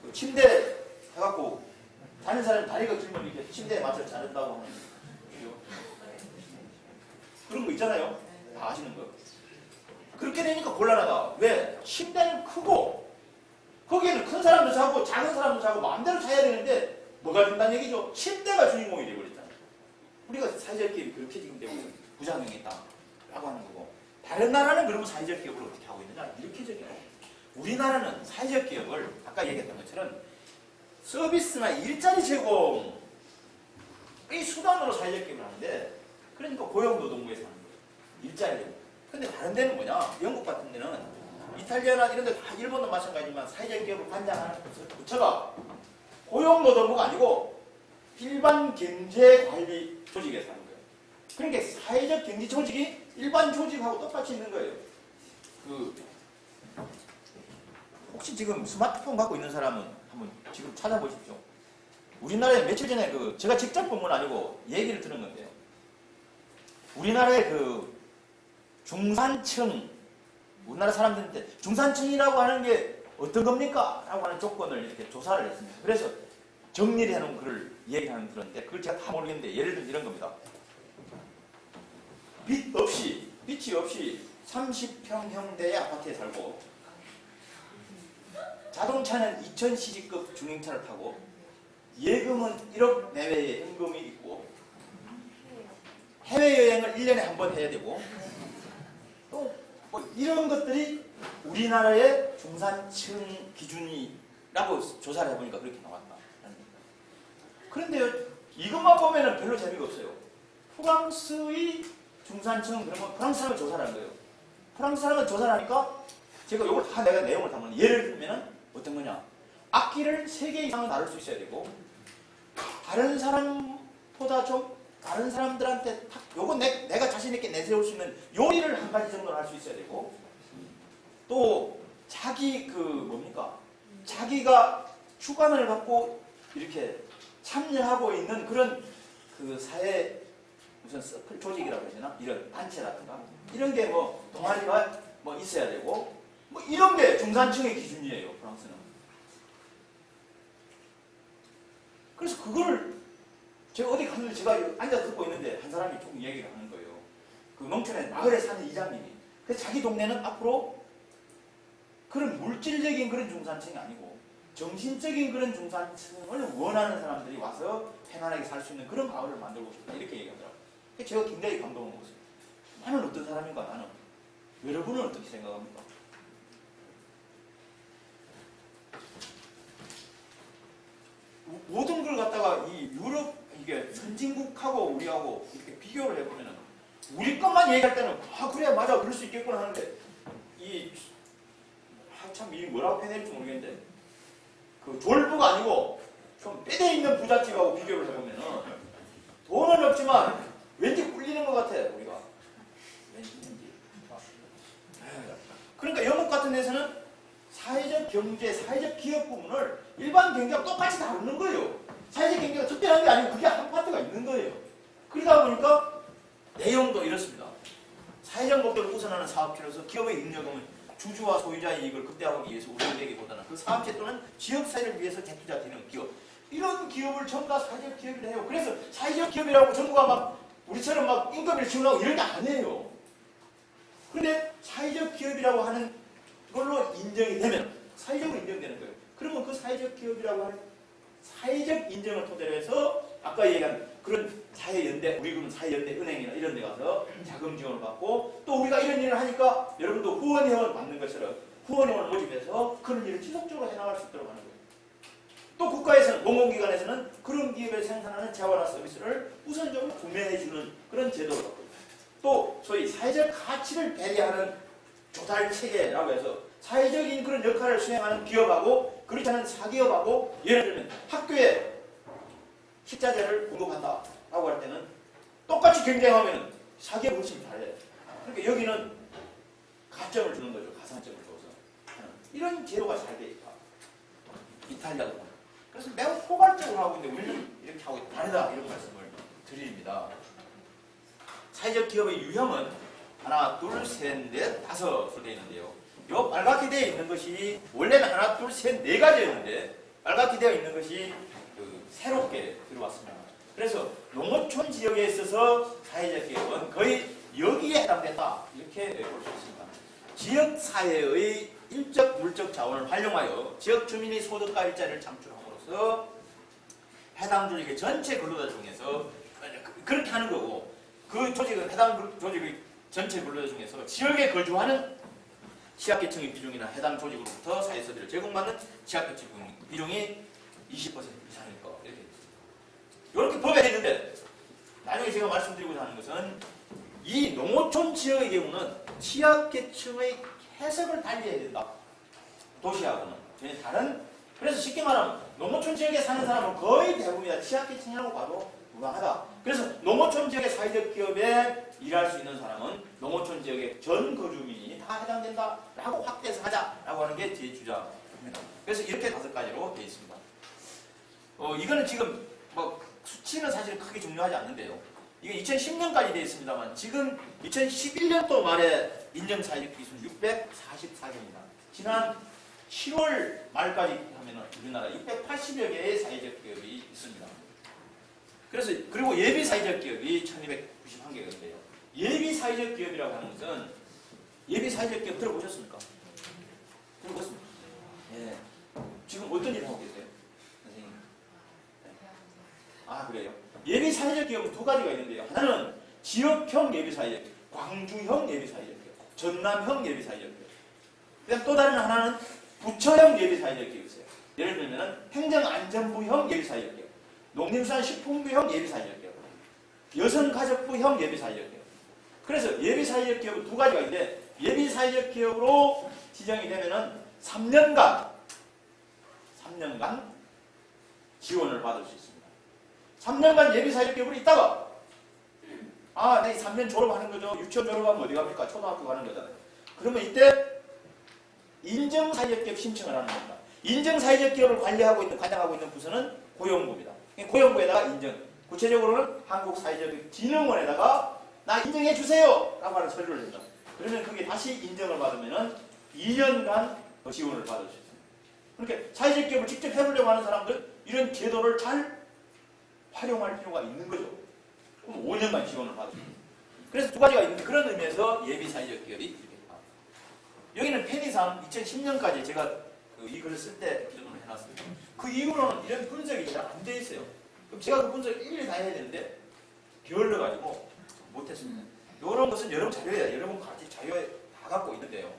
S1: 그 침대 해갖고 자는 사람이 다리가 길면 이렇게 침대에 맞춰 자는다고 하는 그런 거 있잖아요. 다 아시는 거. 그렇게 되니까 곤란하다. 왜? 침대는 크고 거기에는 큰 사람도 자고 작은 사람도 자고 마음대로 자야 되는데 뭐가 된다는 얘기죠? 침대가 주인공이 되어버렸잖아요. 우리가 사회적 기업이 그렇게 지금 되고 부작용이 있다라고 하는 거고 다른 나라는 그러면 사회적 기업을 어떻게 하고 있느냐? 이렇게 적용해요. 우리나라는 사회적 기업을 아까 얘기했던 것처럼 서비스나 일자리 제공의 수단으로 사회적 기업을 하는데, 그러니까 고용노동부에서 하는 거예요. 일자리 제공. 근데 다른 데는 뭐냐? 영국 같은 데는 이탈리아나 이런 데 다 일본도 마찬가지지만 사회적 기업을 관장하는 부처가 고용노동부가 아니고 일반 경제관리 조직에서 하는 거예요. 그러니까 사회적 경제 조직이 일반 조직하고 똑같이 있는 거예요. 혹시 지금 스마트폰 갖고 있는 사람은 한번 지금 찾아보십시오. 우리나라에 며칠 전에 제가 직접 본 건 아니고 얘기를 들은 건데요. 우리나라의 중산층, 우리나라 사람들한테 중산층이라고 하는 게 어떤 겁니까? 라고 하는 조건을 이렇게 조사를 했습니다. 그래서 정리를 해놓은 글을 얘기하는 그런데 그걸 제가 다 모르겠는데 예를 들면 이런 겁니다. 빛이 없이 30평형대의 아파트에 살고 자동차는 2000cc급 중형차를 타고 예금은 1억 내외의 현금이 있고 해외여행을 1년에 한 번 해야 되고 또 이런 것들이 우리나라의 중산층 기준이라고 조사를 해보니까 그렇게 나왔다. 그런데요, 이것만 보면은 별로 재미가 없어요. 프랑스의 중산층은 그러면 프랑스 사람을 조사를 한 거예요. 프랑스 사람을 조사를 하니까 제가 이걸 다 내가 내용을 담은 예를 들면은 어떤 거냐. 악기를 3개 이상은 다룰 수 있어야 되고 다른 사람보다 좀 다른 사람들한테 요건 내가 자신있게 내세울 수 있는 요리를 한 가지 정도는 할 수 있어야 되고 또 자기 자기가 주관을 갖고 이렇게 참여하고 있는 그런 사회 무슨 서클 조직이라고 해야 되나? 이런 단체라든가 이런 게 동아리가 있어야 되고 이런 게 중산층의 기준이에요. 프랑스는. 그래서 그거를 제가 어디 갔는데 제가 앉아서 듣고 있는데 한 사람이 조금 얘기를 하는 거예요. 농촌에 마을에 사는 이장님이. 그래서 자기 동네는 앞으로 그런 물질적인 그런 중산층이 아니고 정신적인 그런 중산층을 원하는 사람들이 와서 편안하게 살 수 있는 그런 마을을 만들고 싶다. 이렇게 얘기하더라고요. 제가 굉장히 감동을 먹었어요. 나는 어떤 사람인가? 나는. 여러분은 어떻게 생각합니까? 모든 걸 갖다가 이 유럽, 이게 선진국하고 우리하고 이렇게 비교를 해보면은 우리 것만 얘기할 때는 그래 맞아 그럴 수 있겠구나 하는데 참 이 뭐라고 표현해야 될지 모르겠는데 졸부가 아니고 좀 빼대 있는 부잣집하고 비교를 해보면은 돈은 없지만 왠지 꿀리는 것 같아 우리가. 왠지. 그러니까 영국 같은 데서는 사회적 경제, 사회적 기업 부문을 일반 경제하고 똑같이 다루는 거예요. 사회적 경제가 특별한 게 아니고 그게 한 파트가 있는 거예요. 그러다 보니까 내용도 이렇습니다. 사회적 목적을 우선하는 사업체로서 기업의 능력은 주주와 소유자의 이익을 극대화하기 위해서 우선되기보다는 그 사업체 또는 지역사회를 위해서 재투자되는 기업, 이런 기업을 전부 다 사회적 기업이라 해요. 그래서 사회적 기업이라고 전부가 우리처럼 임금을 지원하고 이런 게 아니에요. 그런데 사회적 기업이라고 하는 걸로 인정이 되면 사회적으로 인정되는 거예요. 그러면 그 사회적 기업이라고 하는 사회적 인정을 토대로 해서 아까 얘기한 그런 사회연대, 우리 그런 사회연대 은행이나 이런 데 가서 자금 지원을 받고 또 우리가 이런 일을 하니까 여러분도 후원회원 받는 것처럼 후원회원을 모집해서 그런 일을 지속적으로 해나갈 수 있도록 하는 거예요. 또 국가에서는, 공공기관에서는 그런 기업에 생산하는 재화나 서비스를 우선적으로 구매해주는 그런 제도를 갖고 있어요. 또 소위 사회적 가치를 배려하는 조달 체계라고 해서 사회적인 그런 역할을 수행하는 기업하고 그렇지 않은 사기업하고 예를 들면 학교에 식자재를 공급한다 라고 할 때는 똑같이 경쟁하면 사기업이 훨씬 잘해. 그러니까 여기는 가점을 주는 거죠. 가산점을 줘서 이런 제도가 잘 돼 있다. 이탈리아도 보면. 그래서 매우 포괄적으로 하고 있는데 우리는 이렇게 하고 있다. 다르다 이런 말씀을 드립니다. 사회적 기업의 유형은 하나, 둘, 셋, 넷, 다섯으로 되어 있는데요. 요 빨갛게 되어 있는 것이 원래는 하나, 둘, 셋, 네 가지였는데 빨갛게 되어 있는 것이 새롭게 들어왔습니다. 그래서 농어촌 지역에 있어서 사회적 기업은 거의 여기에 해당된다. 이렇게 볼 수 있습니다. 지역사회의 인적, 물적 자원을 활용하여 지역 주민의 소득과 일자리를 창출함으로써 해당 조직의 전체 근로자 중에서 그렇게 하는 거고 그 조직은 해당 조직의 전체 근로자 중에서 지역에 거주하는 취약계층의 비중이나 해당 조직으로부터 사회서비를 제공받는 취약계층 비중이 20% 이상일 거 이렇게 있습니다. 이렇게 법에 있는데 나중에 제가 말씀드리고자 하는 것은 이 농어촌 지역의 경우는 취약계층의 해석을 달리해야 된다. 도시하고는 전혀 다른. 그래서 쉽게 말하면 농어촌 지역에 사는 사람은 거의 대부분이 취약계층이라고 봐도 무방하다. 그래서 농어촌 지역의 사회적 기업에 일할 수 있는 사람은 농어촌 지역의 전 거주민이 다 해당된다라고 확대해서 하자라고 하는 게 제 주장입니다. 그래서 이렇게 5가지로 되어 있습니다. 이거는 지금 뭐 수치는 사실 크게 중요하지 않는데요. 이게 2010년까지 되어 있습니다만 지금 2011년도 말에 인정 사회적 기준 644개입니다. 지난 7월 말까지 하면 우리나라 680여 개의 사회적 기업이 있습니다. 그래서 그리고 예비 사회적 기업이 1291개가 있는데요. 예비 사회적 기업이라고 하는 것은 예비 사회적 기업 들어보셨습니까? 들어보셨습니까? 예. 지금 어떤 일을 하고 계세요? 선생님. 아, 그래요? 예비 사회적 기업은 2가지가 있는데요. 하나는 지역형 예비 사회적 기업, 광주형 예비 사회적 기업, 전남형 예비 사회적 기업. 그다음 또 다른 하나는 부처형 예비 사회적 기업이 있어요. 예를 들면 행정안전부형 예비 사회적 기업, 농림수산식품부형 예비 사회적 기업, 여성가족부형 예비 사회적 기업. 그래서 예비 사회적 기업은 2가지가 있는데 예비 사회적 기업으로 지정이 되면은 3년간 지원을 받을 수 있습니다. 3년간 예비 사회적 기업으로 있다가 내 3년 졸업하는 거죠. 유치원 졸업하면 어디 갑니까? 초등학교 가는 거잖아요. 그러면 이때 인정 사회적 기업 신청을 하는 겁니다. 인정 사회적 기업을 관장하고 있는 부서는 고용부입니다. 고용부에다가 인정. 구체적으로는 한국사회적진흥원에다가 나 인정해 주세요 라고 하는 서류를 낸다. 그러면 그게 다시 인정을 받으면 2년간 지원을 받을 수 있습니다. 그러니까 사회적 기업을 직접 해보려고 하는 사람들 이런 제도를 잘 활용할 필요가 있는 거죠. 그럼 5년간 지원을 받을 수 있습니다. 그래서 2가지가 있는데 그런 의미에서 예비 사회적 기업이 이렇게 있다. 여기는 편의상 2010년까지 제가 이 글을 쓸 때 기준으로 해놨습니다. 그 이후로는 이런 분석이 잘 안 돼 있어요. 그럼 제가 그 분석을 일일이 다 해야 되는데 게을러가지고 못했습니다. 이런 것은 여러분 자료에 여러분 같이 자료에 다 갖고 있는데요.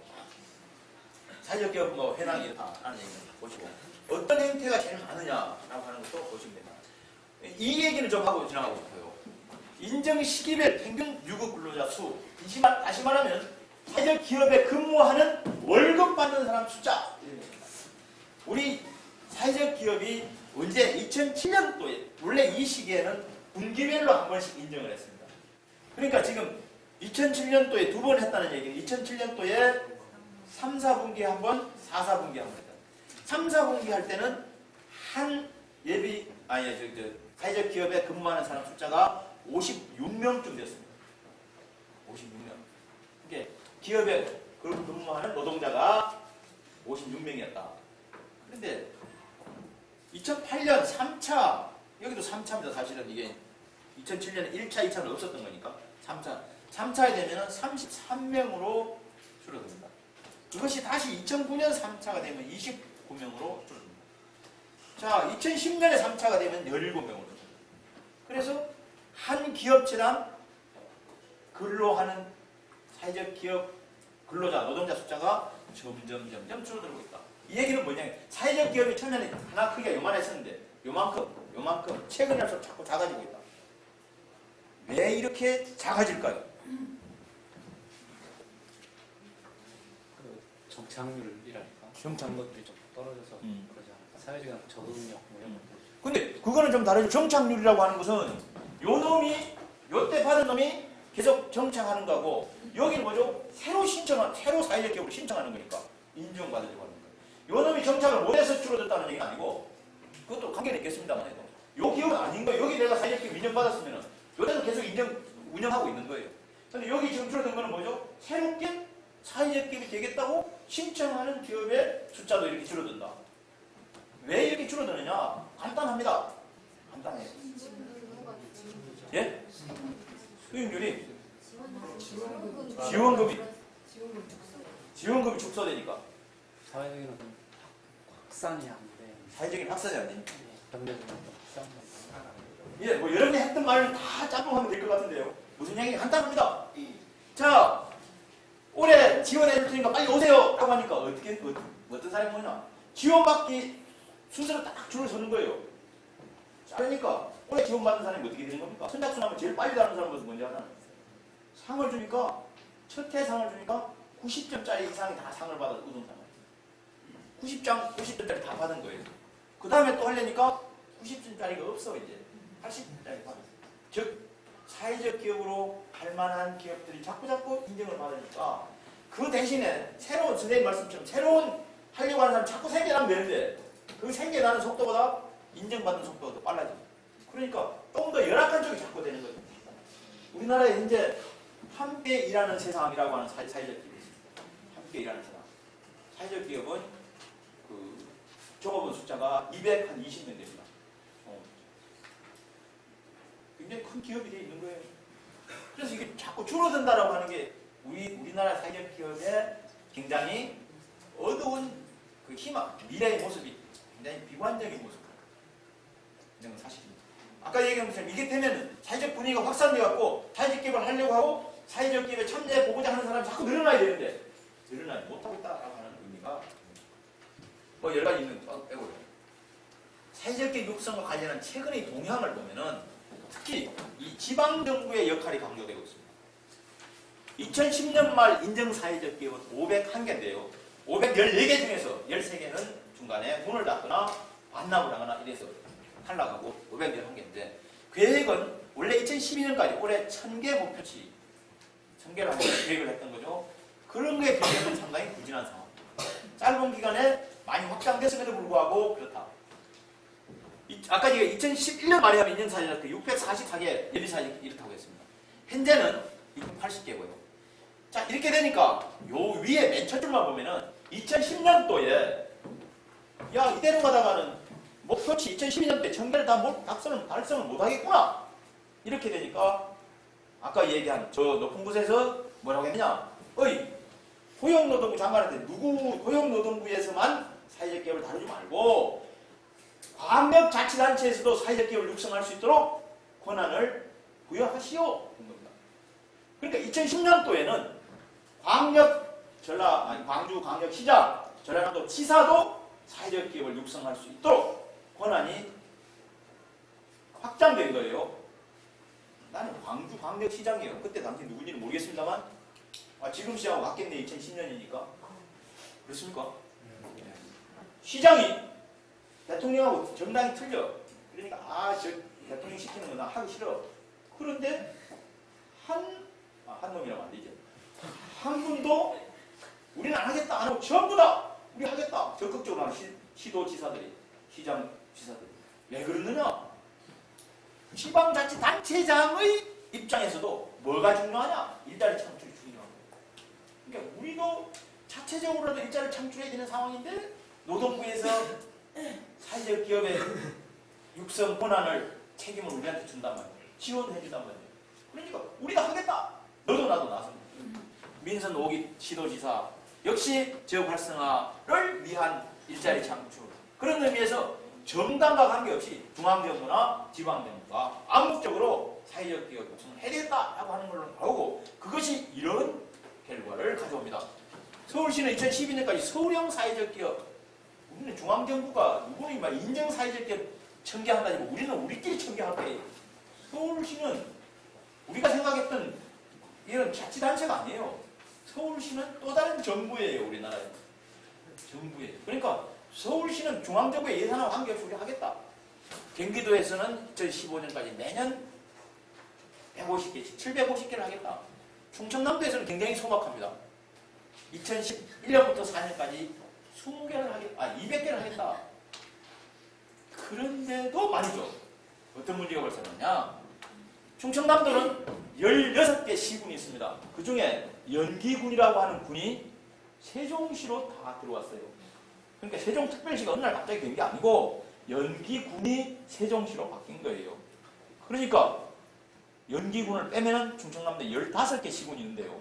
S1: 사회적 기업 뭐 현황이 이렇다라는 얘기를 보시고 어떤 행태가 제일 많으냐라고 하는 것도 보시면 됩니다. 이 얘기는 좀 하고 지나가고 싶어요. 인정 시기별 평균 유급 근로자 수. 다시 말하면 사회적 기업에 근무하는 월급 받는 사람 숫자. 우리 사회적 기업이 언제 2007년도에 원래 이 시기에는 분기별로 한 번씩 인정을 했습니다. 그러니까 지금 2007년도에 2번 했다는 얘기는 2007년도에 3, 4분기에 한 번, 4, 4분기에 한 번 했다. 3, 4분기 할 때는 한 사회적 기업에 근무하는 사람 숫자가 56명쯤 됐습니다. 56명. 그러니까 기업에 근무하는 노동자가 56명이었다. 그런데 2008년 3차, 여기도 3차입니다. 사실은 이게 2007년에 1차, 2차는 없었던 거니까 3차에 되면 33명으로 줄어듭니다. 그것이 다시 2009년 3차가 되면 29명으로 줄어듭니다. 자, 2010년에 3차가 되면 17명으로 줄어듭니다. 그래서 한 기업체당 근로하는 사회적 기업 근로자, 노동자 숫자가 점점 줄어들고 있다. 이 얘기는 뭐냐면 사회적 기업이 처음에는 하나 크기가 요만했었는데 요만큼 최근에 할수록 자꾸 작아지고 있다. 왜 이렇게 작아질까요?
S3: 그 정착률이라니까 정착률이 좀 떨어져서 그러지 않을까? 사회적 적응력 뭐 이런 것들.
S1: 근데 그거는 좀 다르죠. 정착률이라고 하는 것은 요 놈이 요때 받은 놈이 계속 정착하는 거고 여기는 뭐죠? 새로 사회적 기업을 신청하는 거니까 인정받으려고 하는 거예요. 요 놈이 정착을 못해서 줄어들었다는 얘기는 아니고 그것도 관계는 있겠습니다만 해도 요 기업은 아닌 거예요. 여기 내가 사회적 기업 인정받았으면 요때도 계속 운영하고 있는 거예요. 근데 여기 지금 줄어든 거는 뭐죠? 새롭게 사회적 기업이 되겠다고 신청하는 기업의 숫자도 이렇게 줄어든다. 왜 이렇게 줄어드느냐? 간단합니다. 간단해요. 예? 수익률이 지원금이 축소되니까
S3: 사회적인 확산이 안 돼.
S1: 사회적인 확산이 안 되니까.
S3: 경제적인 확산만.
S1: 예, 뭐 여러분이 했던 말을 다 짬뽕하면 될 것 같은데요. 무슨 얘기? 간단합니다. 자, 올해 지원해 줄 테니까 빨리 오세요 라고 하니까 어떤 사람이 뭐냐, 지원받기 순서로 딱 줄을 서는 거예요. 자, 그러니까 올해 지원받는 사람이 어떻게 되는 겁니까? 선착순 하면 제일 빨리 다는 사람은 뭔지 하나, 상을 주니까, 첫 해상을 주니까 90점짜리 이상이 다 상을 받아 우등상을 90점짜리 다 받은 거예요. 그 다음에 또 하려니까 90점짜리가 없어. 이제 80점짜리 받았어요. 즉 사회적 기업으로 할 만한 기업들이 자꾸 인정을 받으니까, 그 대신에 새로운, 선생님 말씀처럼 새로운 하려고 하는 사람이 자꾸 생겨나면 되는데, 그 생겨나는 속도보다 인정받는 속도가 더 빨라져요. 그러니까 좀 더 열악한 쪽이 자꾸 되는 거죠. 우리나라에 현재 함께 일하는 세상이라고 하는 사회적 기업이 있습니다. 함께 일하는 세상. 사회적 기업은 그 종업원 숫자가 220명 됩니다. 굉장히 큰 기업이 되어 있는 거예요. 그래서 이게 자꾸 줄어든다라고 하는 게 우리나라 사회적 기업의 굉장히 어두운 그 희망, 미래의 모습이 굉장히 비관적인 모습. 이런 건 사실입니다. 아까 얘기한 것처럼 이게 되면 사회적 분위기가 확산돼 갖고 사회적 기업을 하려고 하고 사회적 기업에 참여해 보고자 하는 사람이 자꾸 늘어나야 되는데 늘어나지 못하고 있다라고 하는 의미가 뭐 여러 가지 있는 거 빼고요. 사회적 기업 육성과 관련한 최근의 동향을 보면은 특히 이 지방정부의 역할이 강조되고 있습니다. 2010년 말 인정사회적 기업은 501개인데요. 514개 중에서 13개는 중간에 문을 닫거나 반납을 하거나 이래서 탈락하고 511개인데, 계획은 원래 2012년까지 올해 1000개 목표치 1000개를 한번 계획을 했던 거죠. 그런 거에 비해서는 상당히 부진한 상황. 짧은 기간에 많이 확장됐음에도 불구하고 그렇다. 아까 제가 2011년 말에 하면 인정사회적 기업 644개 예비사회적 이렇다고 했습니다. 현재는 680개고요. 자, 이렇게 되니까 요 위에 맨 첫 줄만 보면은 2010년도에 야, 이대로 가다가는 목표치 2012년도에 1000개를 다 달성을 못하겠구나. 이렇게 되니까 아까 얘기한 저 높은 곳에서 뭐라고 했느냐, 고용노동부 장관한테 고용노동부에서만 사회적 기업을 다루지 말고 광역자치단체에서도 사회적 기업을 육성할 수 있도록 권한을 부여하시오. 겁니다. 그러니까 2010년도에는 광주 광역시장, 전라남도 지사도 사회적 기업을 육성할 수 있도록 권한이 확장된 거예요. 나는 광주 광역시장이에요. 그때 당시 누군지는 모르겠습니다만, 지금 시장하고 같겠네. 2010년이니까. 그렇습니까? 시장이 대통령하고 정당이 틀려. 그러니까 저 대통령 시키는 거 나 하기 싫어. 그런데 한 놈이라면 안 되죠. 한 분도 우리는 안 하겠다 안 하고 전부 다 우리 하겠다 적극적으로 하는 시도지사들이, 시장 지사들. 왜 그러느냐? 지방자치단체장의 입장에서도 뭐가 중요하냐? 일자리 창출이 중요한 거예요. 그러니까 우리도 자체적으로도 일자리를 창출해야 되는 상황인데, 노동부에서 사회적 기업의 육성 권한을, 책임을 우리한테 준단 말이에요. 지원해 준단 말이에요. 그러니까 우리가 하겠다. 너도 나도 나서. 민선 5기 시도지사 역시 지역 활성화를 위한 일자리 창출. 그런 의미에서 정당과 관계없이 중앙정부나 지방정부가 암묵적으로 사회적 기업 육성을 해야 되겠다라고 하는 걸로 나오고, 그것이 이런 결과를 가져옵니다. 서울시는 2012년까지 서울형 사회적 기업, 우리는 중앙정부가 누구는 막 인정 사회적 기업 청계한다니까 우리는 우리끼리 청계할 거예요. 서울시는 우리가 생각했던 이런 자치단체가 아니에요. 서울시는 또 다른 정부예요. 우리나라에. 정부예요. 그러니까 서울시는 중앙정부의 예산과 관계없이 우리 하겠다. 경기도에서는 2015년까지 매년 150개씩, 750개를 하겠다. 충청남도에서는 굉장히 소박합니다. 2011년부터 4년까지 20개를 하겠다. 200개를 하겠다. 그런데도 말이죠. 어떤 문제가 발생하냐? 충청남도는 16개 시군이 있습니다. 그 중에 연기군이라고 하는 군이 세종시로 다 들어왔어요. 그러니까 세종특별시가 어느 날 갑자기 된 게 아니고 연기군이 세종시로 바뀐 거예요. 그러니까 연기군을 빼면 충청남도에 15개 시군이 있는데요.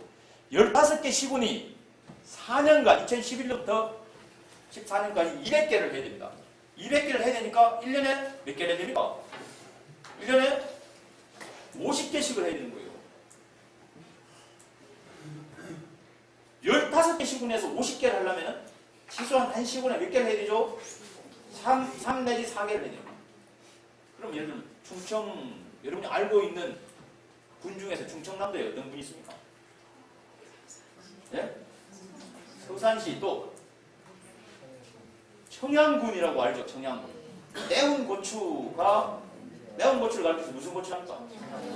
S1: 15개 시군이 4년간 2011년부터 14년까지 200개를 해야 됩니다. 200개를 해야 되니까 1년에 몇 개를 해야 됩니까? 1년에 50개씩을 해야 되는 거예요. 15개 시군에서 50개를 하려면 최소한 한 시군에 몇 개를 해야 되죠? 3 내지 4개를 해야 돼요. 그럼 예를 들면 충청, 여러분이 알고 있는 군 중에서 충청남도에 어떤 분이 있습니까? 예? 서산시 또 청양군이라고 알죠? 청양군. 매운 고추를 가르쳐서 무슨 고추랍니까?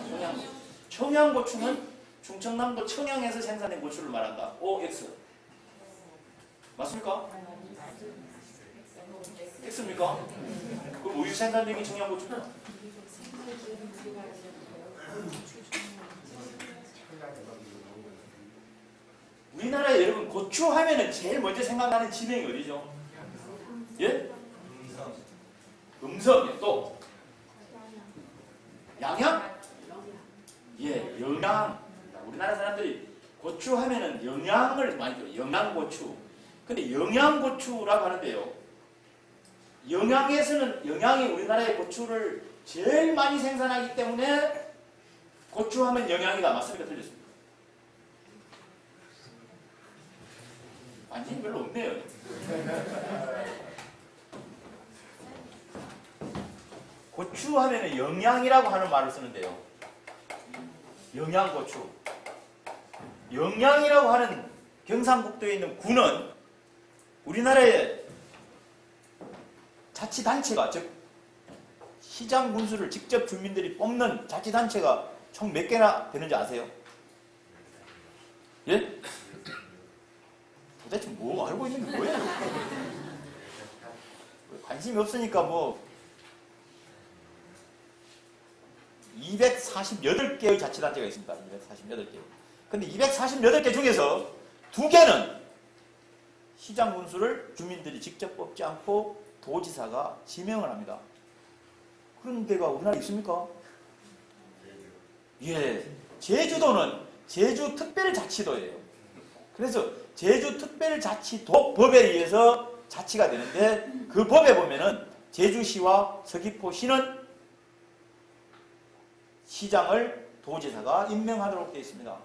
S1: 청양고추. 청양고추는 충청남도 청양에서 생산된 고추를 말한다. OX. 맞습니까? X입니까? 그럼 우유 생산량이 청양고추입니다. 우리나라에 여러분 고추 하면은 제일 먼저 생각나는 지명이 어디죠? 예? 음성. 또 양양? 예, 영양. 우리나라 사람들이 고추 하면은 영양을 많이 들어요. 영양고추. 근데 영양고추라고 하는데요. 영양이 우리나라의 고추를 제일 많이 생산하기 때문에 고추 하면 영양이다. 맞습니까? 틀렸습니까? 관심이 별로 없네요. 고추 하면 영양이라고 하는 말을 쓰는데요. 영양고추. 영양이라고 하는 경상북도에 있는 군은 우리나라의 자치단체가, 즉 시장 군수를 직접 주민들이 뽑는 자치단체가 총 몇 개나 되는지 아세요? 예? 도대체 뭐 알고 있는 게 뭐예요? 관심이 없으니까 뭐 248개의 자치단체가 있습니다. 248개. 근데 248개 중에서 2개는 시장 군수를 주민들이 직접 뽑지 않고 도지사가 지명을 합니다. 그런 데가 우리나라에 있습니까? 예. 제주도는 제주특별자치도예요. 그래서 제주특별자치도 법에 의해서 자치가 되는데 그 법에 보면은 제주시와 서귀포시는 시장을 도지사가 임명하도록 되어 있습니다.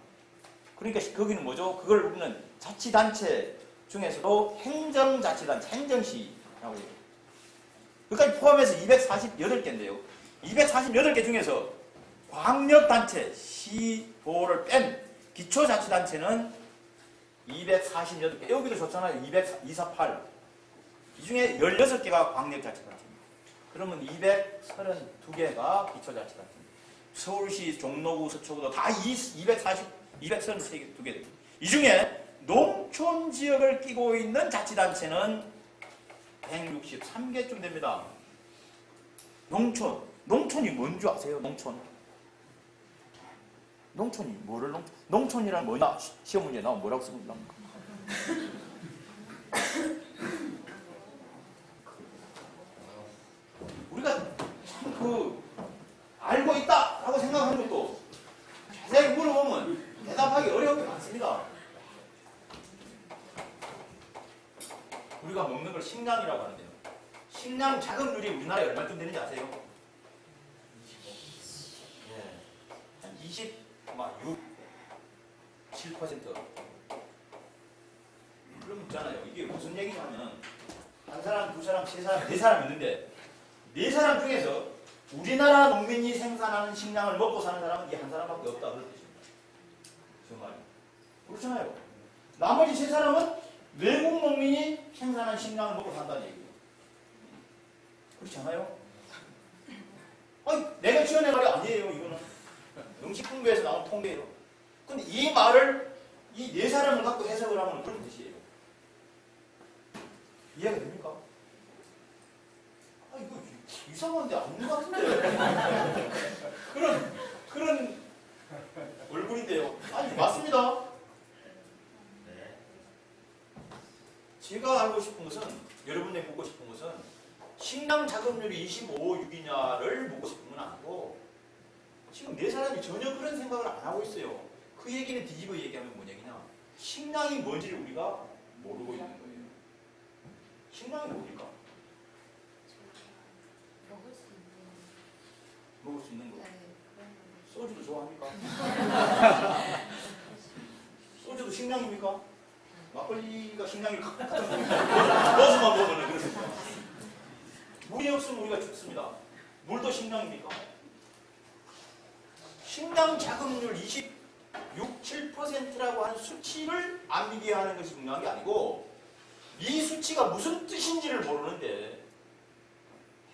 S1: 그러니까 거기는 뭐죠? 그걸 우리는 자치단체 중에서도 행정자치단체, 행정시라고 해요. 그까지 포함해서 248개인데요. 248개 중에서 광역단체, 시도를 뺀 기초자치단체는 248개. 여기도 좋잖아요. 248. 이 중에 16개가 광역자치단체입니다. 그러면 232개가 기초자치단체입니다. 서울시, 종로구, 서초구도 다 232개 됩니다. 이 중에 농촌지역을 끼고 있는 자치단체는 163개쯤 됩니다. 농촌이 뭔지 아세요? 농촌이 뭐를 농촌이란 뭐냐? 시험 문제 나오면 뭐라고 쓰고 있답니까? 우리가 참 알고 있다라고 생각하는 것도 자세히 물어보면 대답하기 어려운 게 많습니다. 우리가 먹는 걸 식량이라고 하는데요. 식량 자급률이 우리나라에 얼마쯤 되는지 아세요? 예. 한 26, 7%. 그럼 있잖아요. 이게 무슨 얘기냐면 한 사람, 두 사람, 세 사람, 네 사람 있는데 네 사람 중에서 우리나라 농민이 생산하는 식량을 먹고 사는 사람은 이 한 사람밖에 없다. 그런 뜻입니다. 정말. 그렇잖아요. 나머지 세 사람은 외국 농민이 생산한 식량을 먹고 산다는 얘기예요. 그렇지 않아요? 아니, 내가 지어낸 말이 아니에요, 이거는. 농식품부에서 나온 통계예요. 근데 이 말을 이 네 사람을 갖고 해석을 하면 그런 뜻이에요. 이해가 됩니까? 아, 이거 이상한데 아닌 것 같은데. 그런 얼굴인데요. 아니, 맞습니다. 제가 알고 싶은 것은, 여러분이 묻고 싶은 것은 식량 자급률이 25, 6이냐를 묻고 싶은 건 아니고 지금 네 사람이 전혀 그런 생각을 안 하고 있어요. 그 얘기는 뒤집어 얘기하면 뭔 얘기냐? 식량이 뭔지를 우리가 모르고 있는 거예요. 식량이 뭡니까? 먹을 수 있는 거. 소주도 좋아합니까? 소주도 식량입니까? 어머니가 식량이 같은 버섯만 보면은 그렇습니다. 물이 없으면 우리가 죽습니다. 물도 식량입니까? 식량 자급률 26, 7%라고 하는 수치를 암기하는 것이 중요한 게 아니고 이 수치가 무슨 뜻인지를 모르는데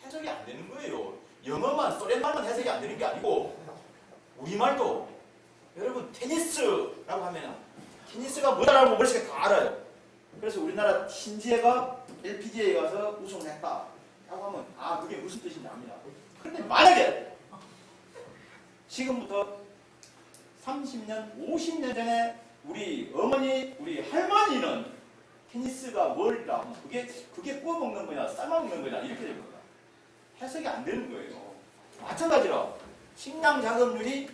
S1: 해석이 안 되는 거예요. 영어만 소련말만 해석이 안 되는 게 아니고 우리말도 여러분 테니스라고 하면 테니스가 뭐다라고 머릿속에 다 알아요. 그래서 우리나라 신지혜가 LPGA에 가서 우승을 했다 라고 하면 아 그게 무슨 뜻인지 압니다. 그런데 만약에 지금부터 30년, 50년 전에 우리 어머니, 우리 할머니는 테니스가 뭘이라 하면 그게 구워 먹는 거냐 삶아 먹는 거냐 이렇게 될 겁니다. 해석이 안 되는 거예요. 마찬가지로 식량 자급률이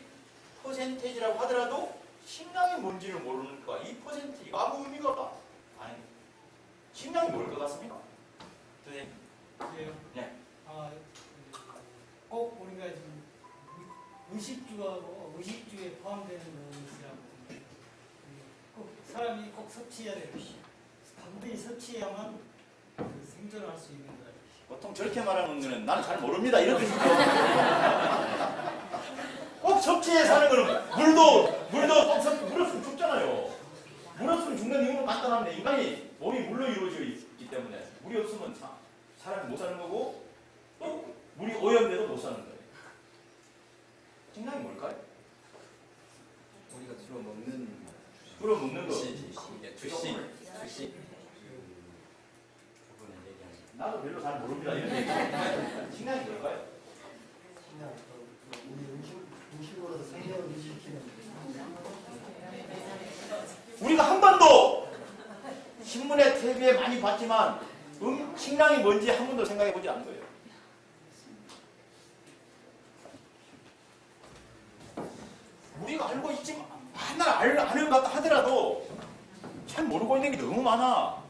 S1: 퍼센테이지라고 하더라도 식량이 뭔지를 모르니까 이 퍼센테이지가 아무 의미가 없다. 아니, 식량이 뭘 것 같습니까? 선생님. 네.
S2: 꼭 우리가 지금 의식주하고 의식주에 포함되는 것이라고 꼭 사람이 꼭 섭취해야 되는 것이 반드시 섭취해야만 생존할 수 있는 거예요.
S1: 보통 저렇게 말하는 거는 나는 잘 모릅니다 이런 뜻이죠. 꼭 섭취해 사는 거는 물도 물 없으면 죽잖아요. 물 없으면 죽는 이유는 간단합니다. 인간이 몸이 물로 이루어져 있기 때문에 물이 없으면 사람이 못 사는 거고 또 물이 오염돼도 못 사는 거예요. 식량이 뭘까요?
S4: 우리가 주로 먹는
S1: 거.
S4: 주식.
S1: 나도 별로 잘 모릅니다. 이런 얘기. 식량이 뭘까요?
S2: 음식으로 생명을 유지시키는
S1: 우리가 한 번도 신문에 TV에 많이 봤지만 식량이 뭔지 한 번도 생각해 보지 않은 거예요. 우리가 알고 있지만 맨날 아는 것 같다 하더라도 잘 모르고 있는 게 너무 많아.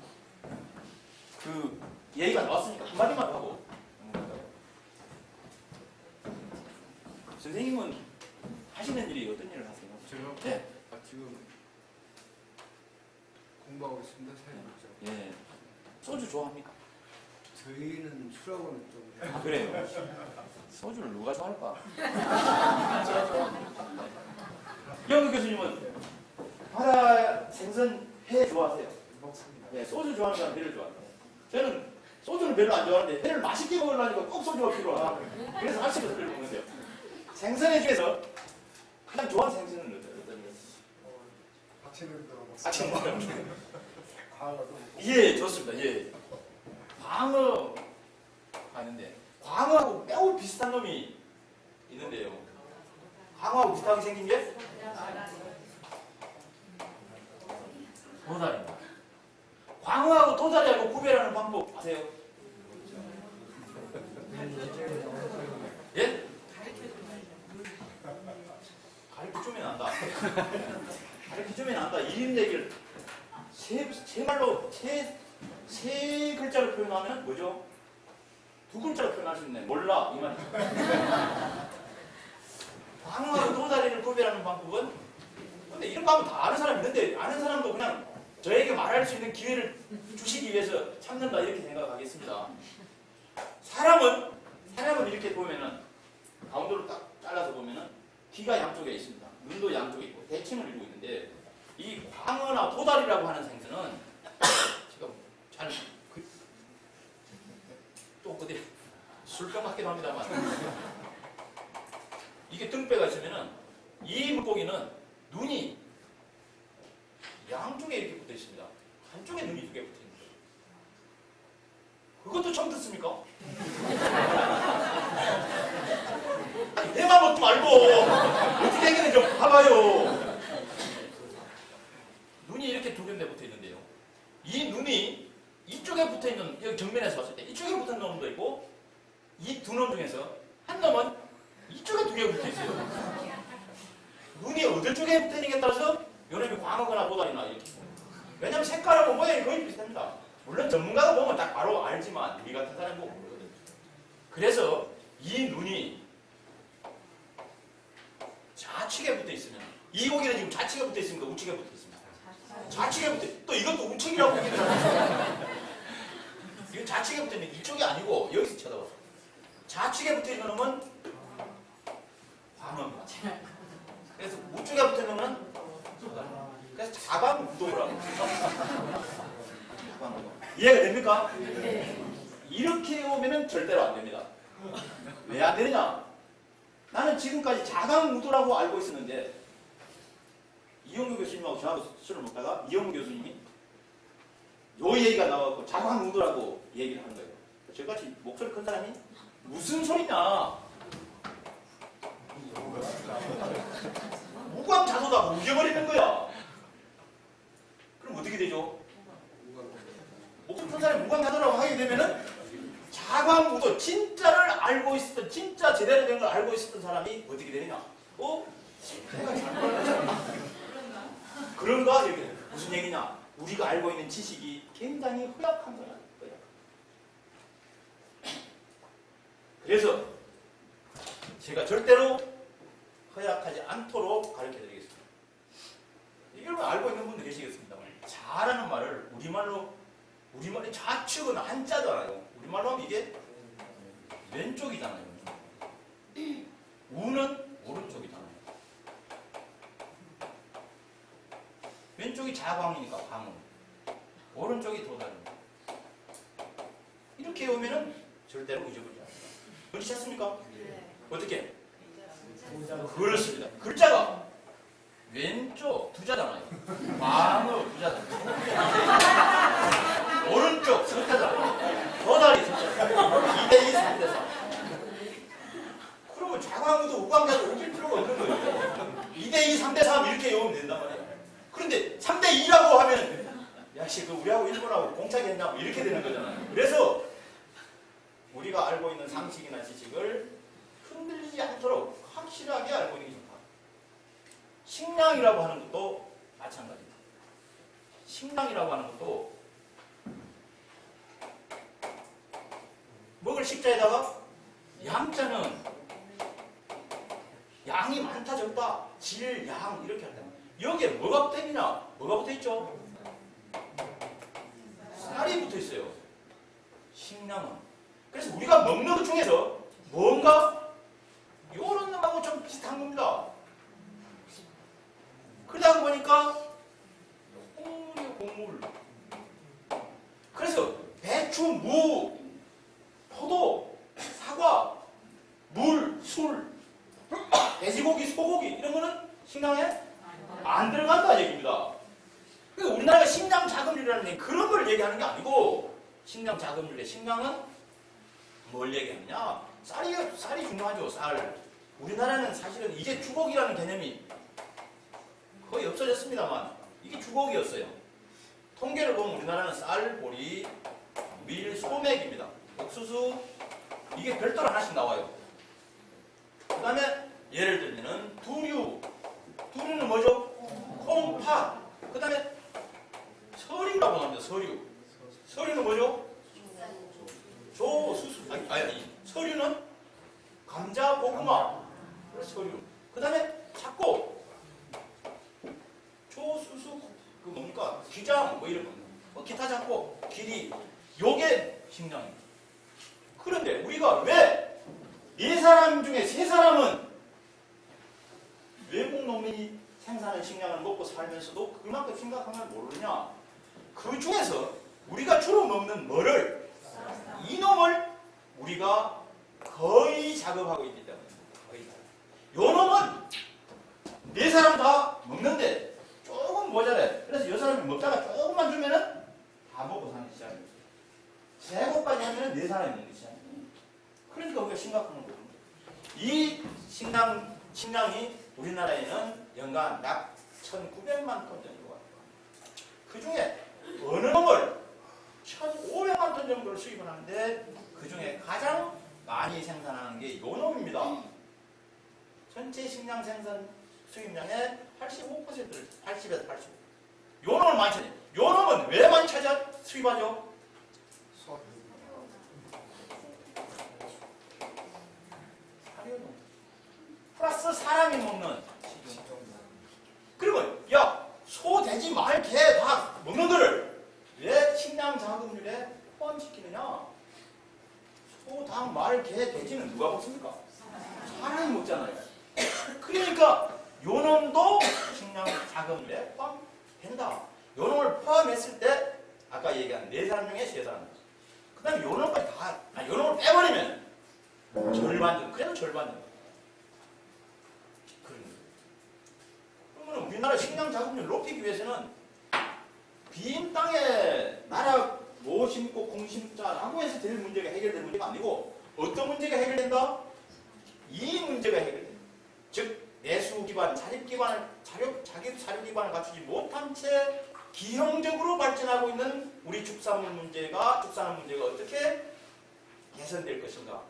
S1: 그 얘기가 나왔으니까 한마디만 하고 선생님은 하시는 일이 어떤 일을 하세요?
S4: 저요?
S1: 네.
S4: 지금 공부하고 있습니다. 사회학죠.
S1: 예. 소주 좋아합니까?
S4: 저희는 술하고는 좀
S1: 아, 그래요? 소주를 누가 좋아할까? 영국 교수님은 바다 생선 회 좋아하세요?
S4: 먹습니다.
S1: 네, 소주 좋아하는 사람 회를 좋아해요. 저는 소주를 별로 안 좋아하는데 회를 맛있게 먹으려니까 꼭 소주가 필요하다. 그래서 합식해서 회를 먹는데요. 생선회 중에서 가장 좋아하는 생선은 어떤 거예요?
S4: 아침에
S1: 아침
S4: 과거도
S1: 예, 좋습니다. 예. 광어 하는데 광어하고 매우 비슷한 놈이 있는데요. 광어하고 비슷하게 생긴 게 도다리입니다. 광어하고 도다리하고 구별하는 방법 아세요? 예? 가르쳐주면 안다. 가르쳐주면 안다. 이런 얘기를 세 말로 세 글자로 표현하면 뭐죠? 두 글자로 표현할 수 있네. 몰라 이 말이죠. 광어하고 도다리를 구별하는 방법은 근데 이런 거 하면 다 아는 사람이 있는데 아는 사람도 그냥 저에게 말할 수 있는 기회를 주시기 위해서 참는다 이렇게 생각하겠습니다. 사람은 이렇게 보면은 가운데로 딱 잘라서 보면은 귀가 양쪽에 있습니다. 눈도 양쪽에 있고 대칭을 이루고 있는데 이 광어나 도다리라고 하는 생선은 지금 잘 또 어디 술병 같기도 합니다만 이게 등뼈가 있으면은 이 물고기는 눈이 양쪽에 이렇게 붙어 있습니다. 한쪽에 눈이 두 개 붙어 있는 거예요. 그것도 처음 듣습니까? 내만 먹지 말고 어떻게 생겼는지 좀 봐봐요. 눈이 이렇게 두 군데 붙어 있는데요. 이 눈이 이쪽에 붙어 있는 여기 정면에서 봤을 때 이쪽에 붙어 있는 놈도 있고 이 두 놈 중에서 한 놈은 이쪽에 두 개 붙어 있어요. 눈이 어느 쪽에 붙어 있는 게 따라서 요놈이 광어거나 도다리나 이렇게. 왜냐면 색깔하고 모양이 거의 비슷합니다. 물론 전문가가 보면 딱 바로 알지만 우리 같은 사람이 보면 모르거든요. 그래서 이 눈이 좌측에 붙어 있으면 이 고기는 지금 좌측에 붙어 있습니까? 우측에 붙어 있습니까? 좌측에 붙어. 또 이것도 우측이라고 얘기를 하잖아요. 이건 좌측에 붙어 있는 이쪽이 아니고 여기서 쳐다봐. 좌측에 붙어 있는 놈은 관어입니다. 그래서 우측에 붙어 있는 놈은 소다. 그래서 자방우도라고. 이해가 됩니까? 이렇게 오면은 절대로 안 됩니다. 왜 안 되느냐? 나는 지금까지 자강우도라고 알고 있었는데 이영규 교수님하고 저하고 술을 먹다가 이영규 교수님이 요 얘기가 나와서 자강우도라고 얘기를 하는 거예요. 저같이 목소리 큰 사람이 무슨 소리냐? 무광자도다 우겨버리는 거야. 그럼 어떻게 되죠? 목소리 큰 사람이 무광자도라고 하게 되면은 자광우도 진짜를 알고 있었던 진짜 제대로 된 걸 알고 있었던 사람이 어떻게 되느냐? 내가 잘못 알았잖아. 그런가? 여기 무슨 얘기냐? 우리가 알고 있는 지식이 굉장히 허약한 거야. 그래서 제가 절대로 허약하지 않도록 가르쳐드리겠습니다. 이걸 알고 있는 분도 계시겠습니다만 잘하는 말을 우리말의 좌측은 한자잖아요. 우리말로 하면 이게 왼쪽이잖아요. 우는 오른쪽이잖아요. 왼쪽이 자광이니까 광은, 오른쪽이 도달입니다. 이렇게 오면은 절대로 잊어버리지 않습니다. 그렇습니까? 어떻게? 그렇습니다. 글자가 왼쪽 두자잖아요. 광어 두자잖아요. 오른쪽 석자잖아요. 도달이 석자잖아요. 2대2, 3대4. 그러면 자광우도 우광자도 웃길 필요가 없는 거예요. 2대2, 3대3 이렇게 외우면 된단 말이에요. 그런데 3대2라고 하면 역시 그 우리하고 일본하고 공차기 했나 이렇게 되는 거잖아요. 그래서 우리가 알고 있는 상식이나 지식을 흔들리지 않도록 확실하게 알고 있는 게 좋다. 식량이라고 하는 것도 마찬가지입니다. 식량이라고 하는 것도 먹을 식자에다가 양자는 양이 많다 적다 질, 양 이렇게 한다. 여기에 뭐가 붙어 있느냐? 뭐가 붙어 있죠? 쌀이 붙어 있어요. 식량은. 그래서 우리가 먹는 것 중에서 뭔가 요런 놈하고 좀 비슷한 겁니다. 그러다 보니까 곡물. 그래서 배추, 무, 포도, 사과, 물, 술, 돼지고기, 소고기 이런 거는 식량에 안 들어간다 얘기입니다. 그러니까 우리나라가 식량 자금률이라는 게 그런 걸 얘기하는 게 아니고 식량 자금률의 식량은 뭘 얘기하느냐? 쌀이 중요하죠. 쌀. 우리나라는 사실은 이제 주곡이라는 개념이 거의 없어졌습니다만 이게 주곡이었어요. 통계를 보면 우리나라는 쌀, 보리, 밀, 소맥입니다. 옥수수 이게 별도로 하나씩 나와요. 그 다음에 예를 들면 두류는 뭐죠? 콩, 팥. 그 다음에 서류라고 합니다. 서류는 뭐죠? 수수. 아니 서류는 감자, 고구마. 서류. 그 다음에 잡곡. 수수. 그 뭡니까? 기장 뭐 이런 거. 기타 잡곡, 길이. 요게 식량입니다. 그런데 우리가 왜 네 사람 중에 세 사람은 외국 농민이 생산한 식량을 먹고 살면서도 그만큼 심각한 걸 모르느냐? 그 중에서 우리가 주로 먹는 뭐를 이놈을 우리가 거의 작업하고 있기 때문에 요 놈은 네 사람 다 먹는데 조금 모자래. 그래서 요 사람이 먹다가 조금만 주면은 다 먹고 사는 시장이에요. 제곱까지 하면은 네 사람이 먹는 시장이에요. 그러니까 우리가 심각한 거거든요. 이 식량이 우리나라에는 연간 약 1,900만 톤 정도가 그 중에 어느 놈을 1,500만 톤 정도를 수입을 하는데 그 중에 가장 많이 생산하는 게 요 놈입니다. 전체 식량 생산 수입량의 85%를 80에서 85. 요 놈을 많이 차지. 요 놈은 왜 많이 수입하죠? 사료용. 플러스 사람이 먹는 식용. 그리고 야, 소, 돼지, 말, 개 양, 말, 개, 돼지는 누가 먹습니까? 사람이 먹잖아요. 그러니까 요놈도 식량 자금에 포함된다. 요놈을 포함했을 때 아까 얘기한 4사람 중에 3사람. 그 다음에 요놈까지 다, 요놈을 빼버리면 절반 정도. 그래도 절반 정도. 그러면 우리나라 식량 자금률을 높이기 위해서는 빈 땅에 나라 뭐 심고 공 심자라고 해서 될 문제가 해결될 문제가 아니고 어떤 문제가 해결된다? 이 문제가 해결된다. 즉 내수 기반, 자립 기반을 자기 사료 기반을 갖추지 못한 채 기형적으로 발전하고 있는 우리 축산물 문제가 어떻게 개선될 것인가?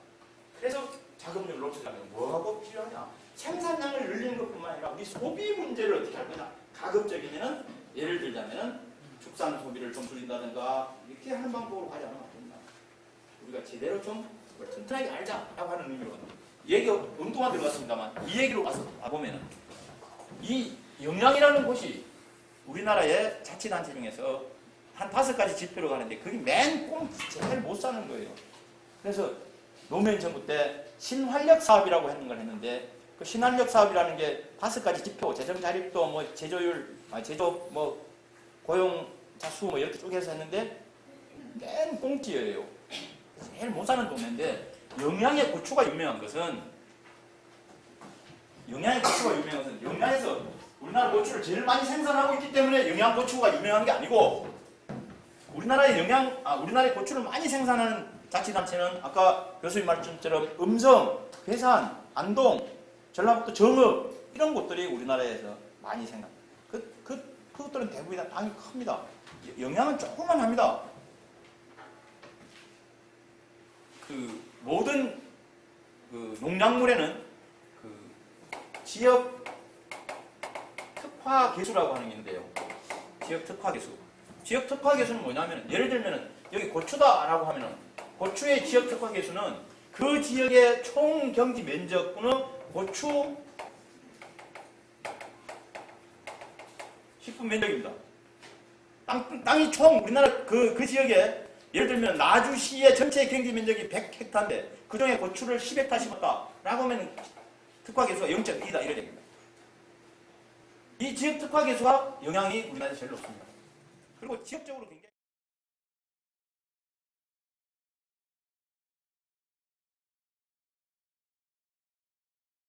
S1: 그래서 자금률을 높이려면 뭐하고 필요하냐? 생산량을 늘리는 것뿐만 아니라 우리 소비 문제를 어떻게 할 거냐? 가급적이면은 예를 들자면은 축산 소비를 좀 줄인다든가 이렇게 하는 방법으로 가지 않으면 안 된다. 우리가 제대로 좀 튼튼하게 알자라고 하는 의미로 얘기가 엉뚱한 들어갔습니다만 이 얘기로 와보면은 이 영양이라는 곳이 우리나라의 자치단체 중에서 한 5가지 지표로 가는데 그게 맨 꽁 제일 못 사는 거예요. 그래서 노무현 정부 때 신활력 사업이라고 하는 걸 했는데 그 신활력 사업이라는 게 5가지 지표, 재정 자립도 뭐 제조율, 제조 뭐 고용자 수 뭐 이렇게 쪼개서 했는데 맨 꽁지예요. 제일 못 사는 동네인데 영양의 고추가 유명한 것은 영양에서 우리나라 고추를 제일 많이 생산하고 있기 때문에 영양 고추가 유명한 게 아니고 우리나라의 고추를 많이 생산하는 자치단체는 아까 교수님 말씀처럼 음성, 괴산, 안동, 전라북도 정읍 이런 곳들이 우리나라에서 많이 생각. 그것들은 대부분 다 땅이 큽니다. 영양은 조금만 합니다. 그 모든 그 농작물에는 그 지역 특화 개수라고 하는 게 있는데요. 지역 특화 개수. 지역 특화 개수는 뭐냐면 예를 들면은 여기 고추다라고 하면은 고추의 지역 특화 개수는 그 지역의 총 경지 면적분의 고추 10분 면적입니다. 땅이 총 우리나라 그 지역에 예를 들면 나주시의 전체 경지 면적이 100헥타인데 그 중에 고추를 10헥타 심었다라고 하면 특화 개수가 0.2다 이래야 됩니다. 이 지역 특화 개수가 영향이 우리나라에서 제일 높습니다. 그리고 지역적으로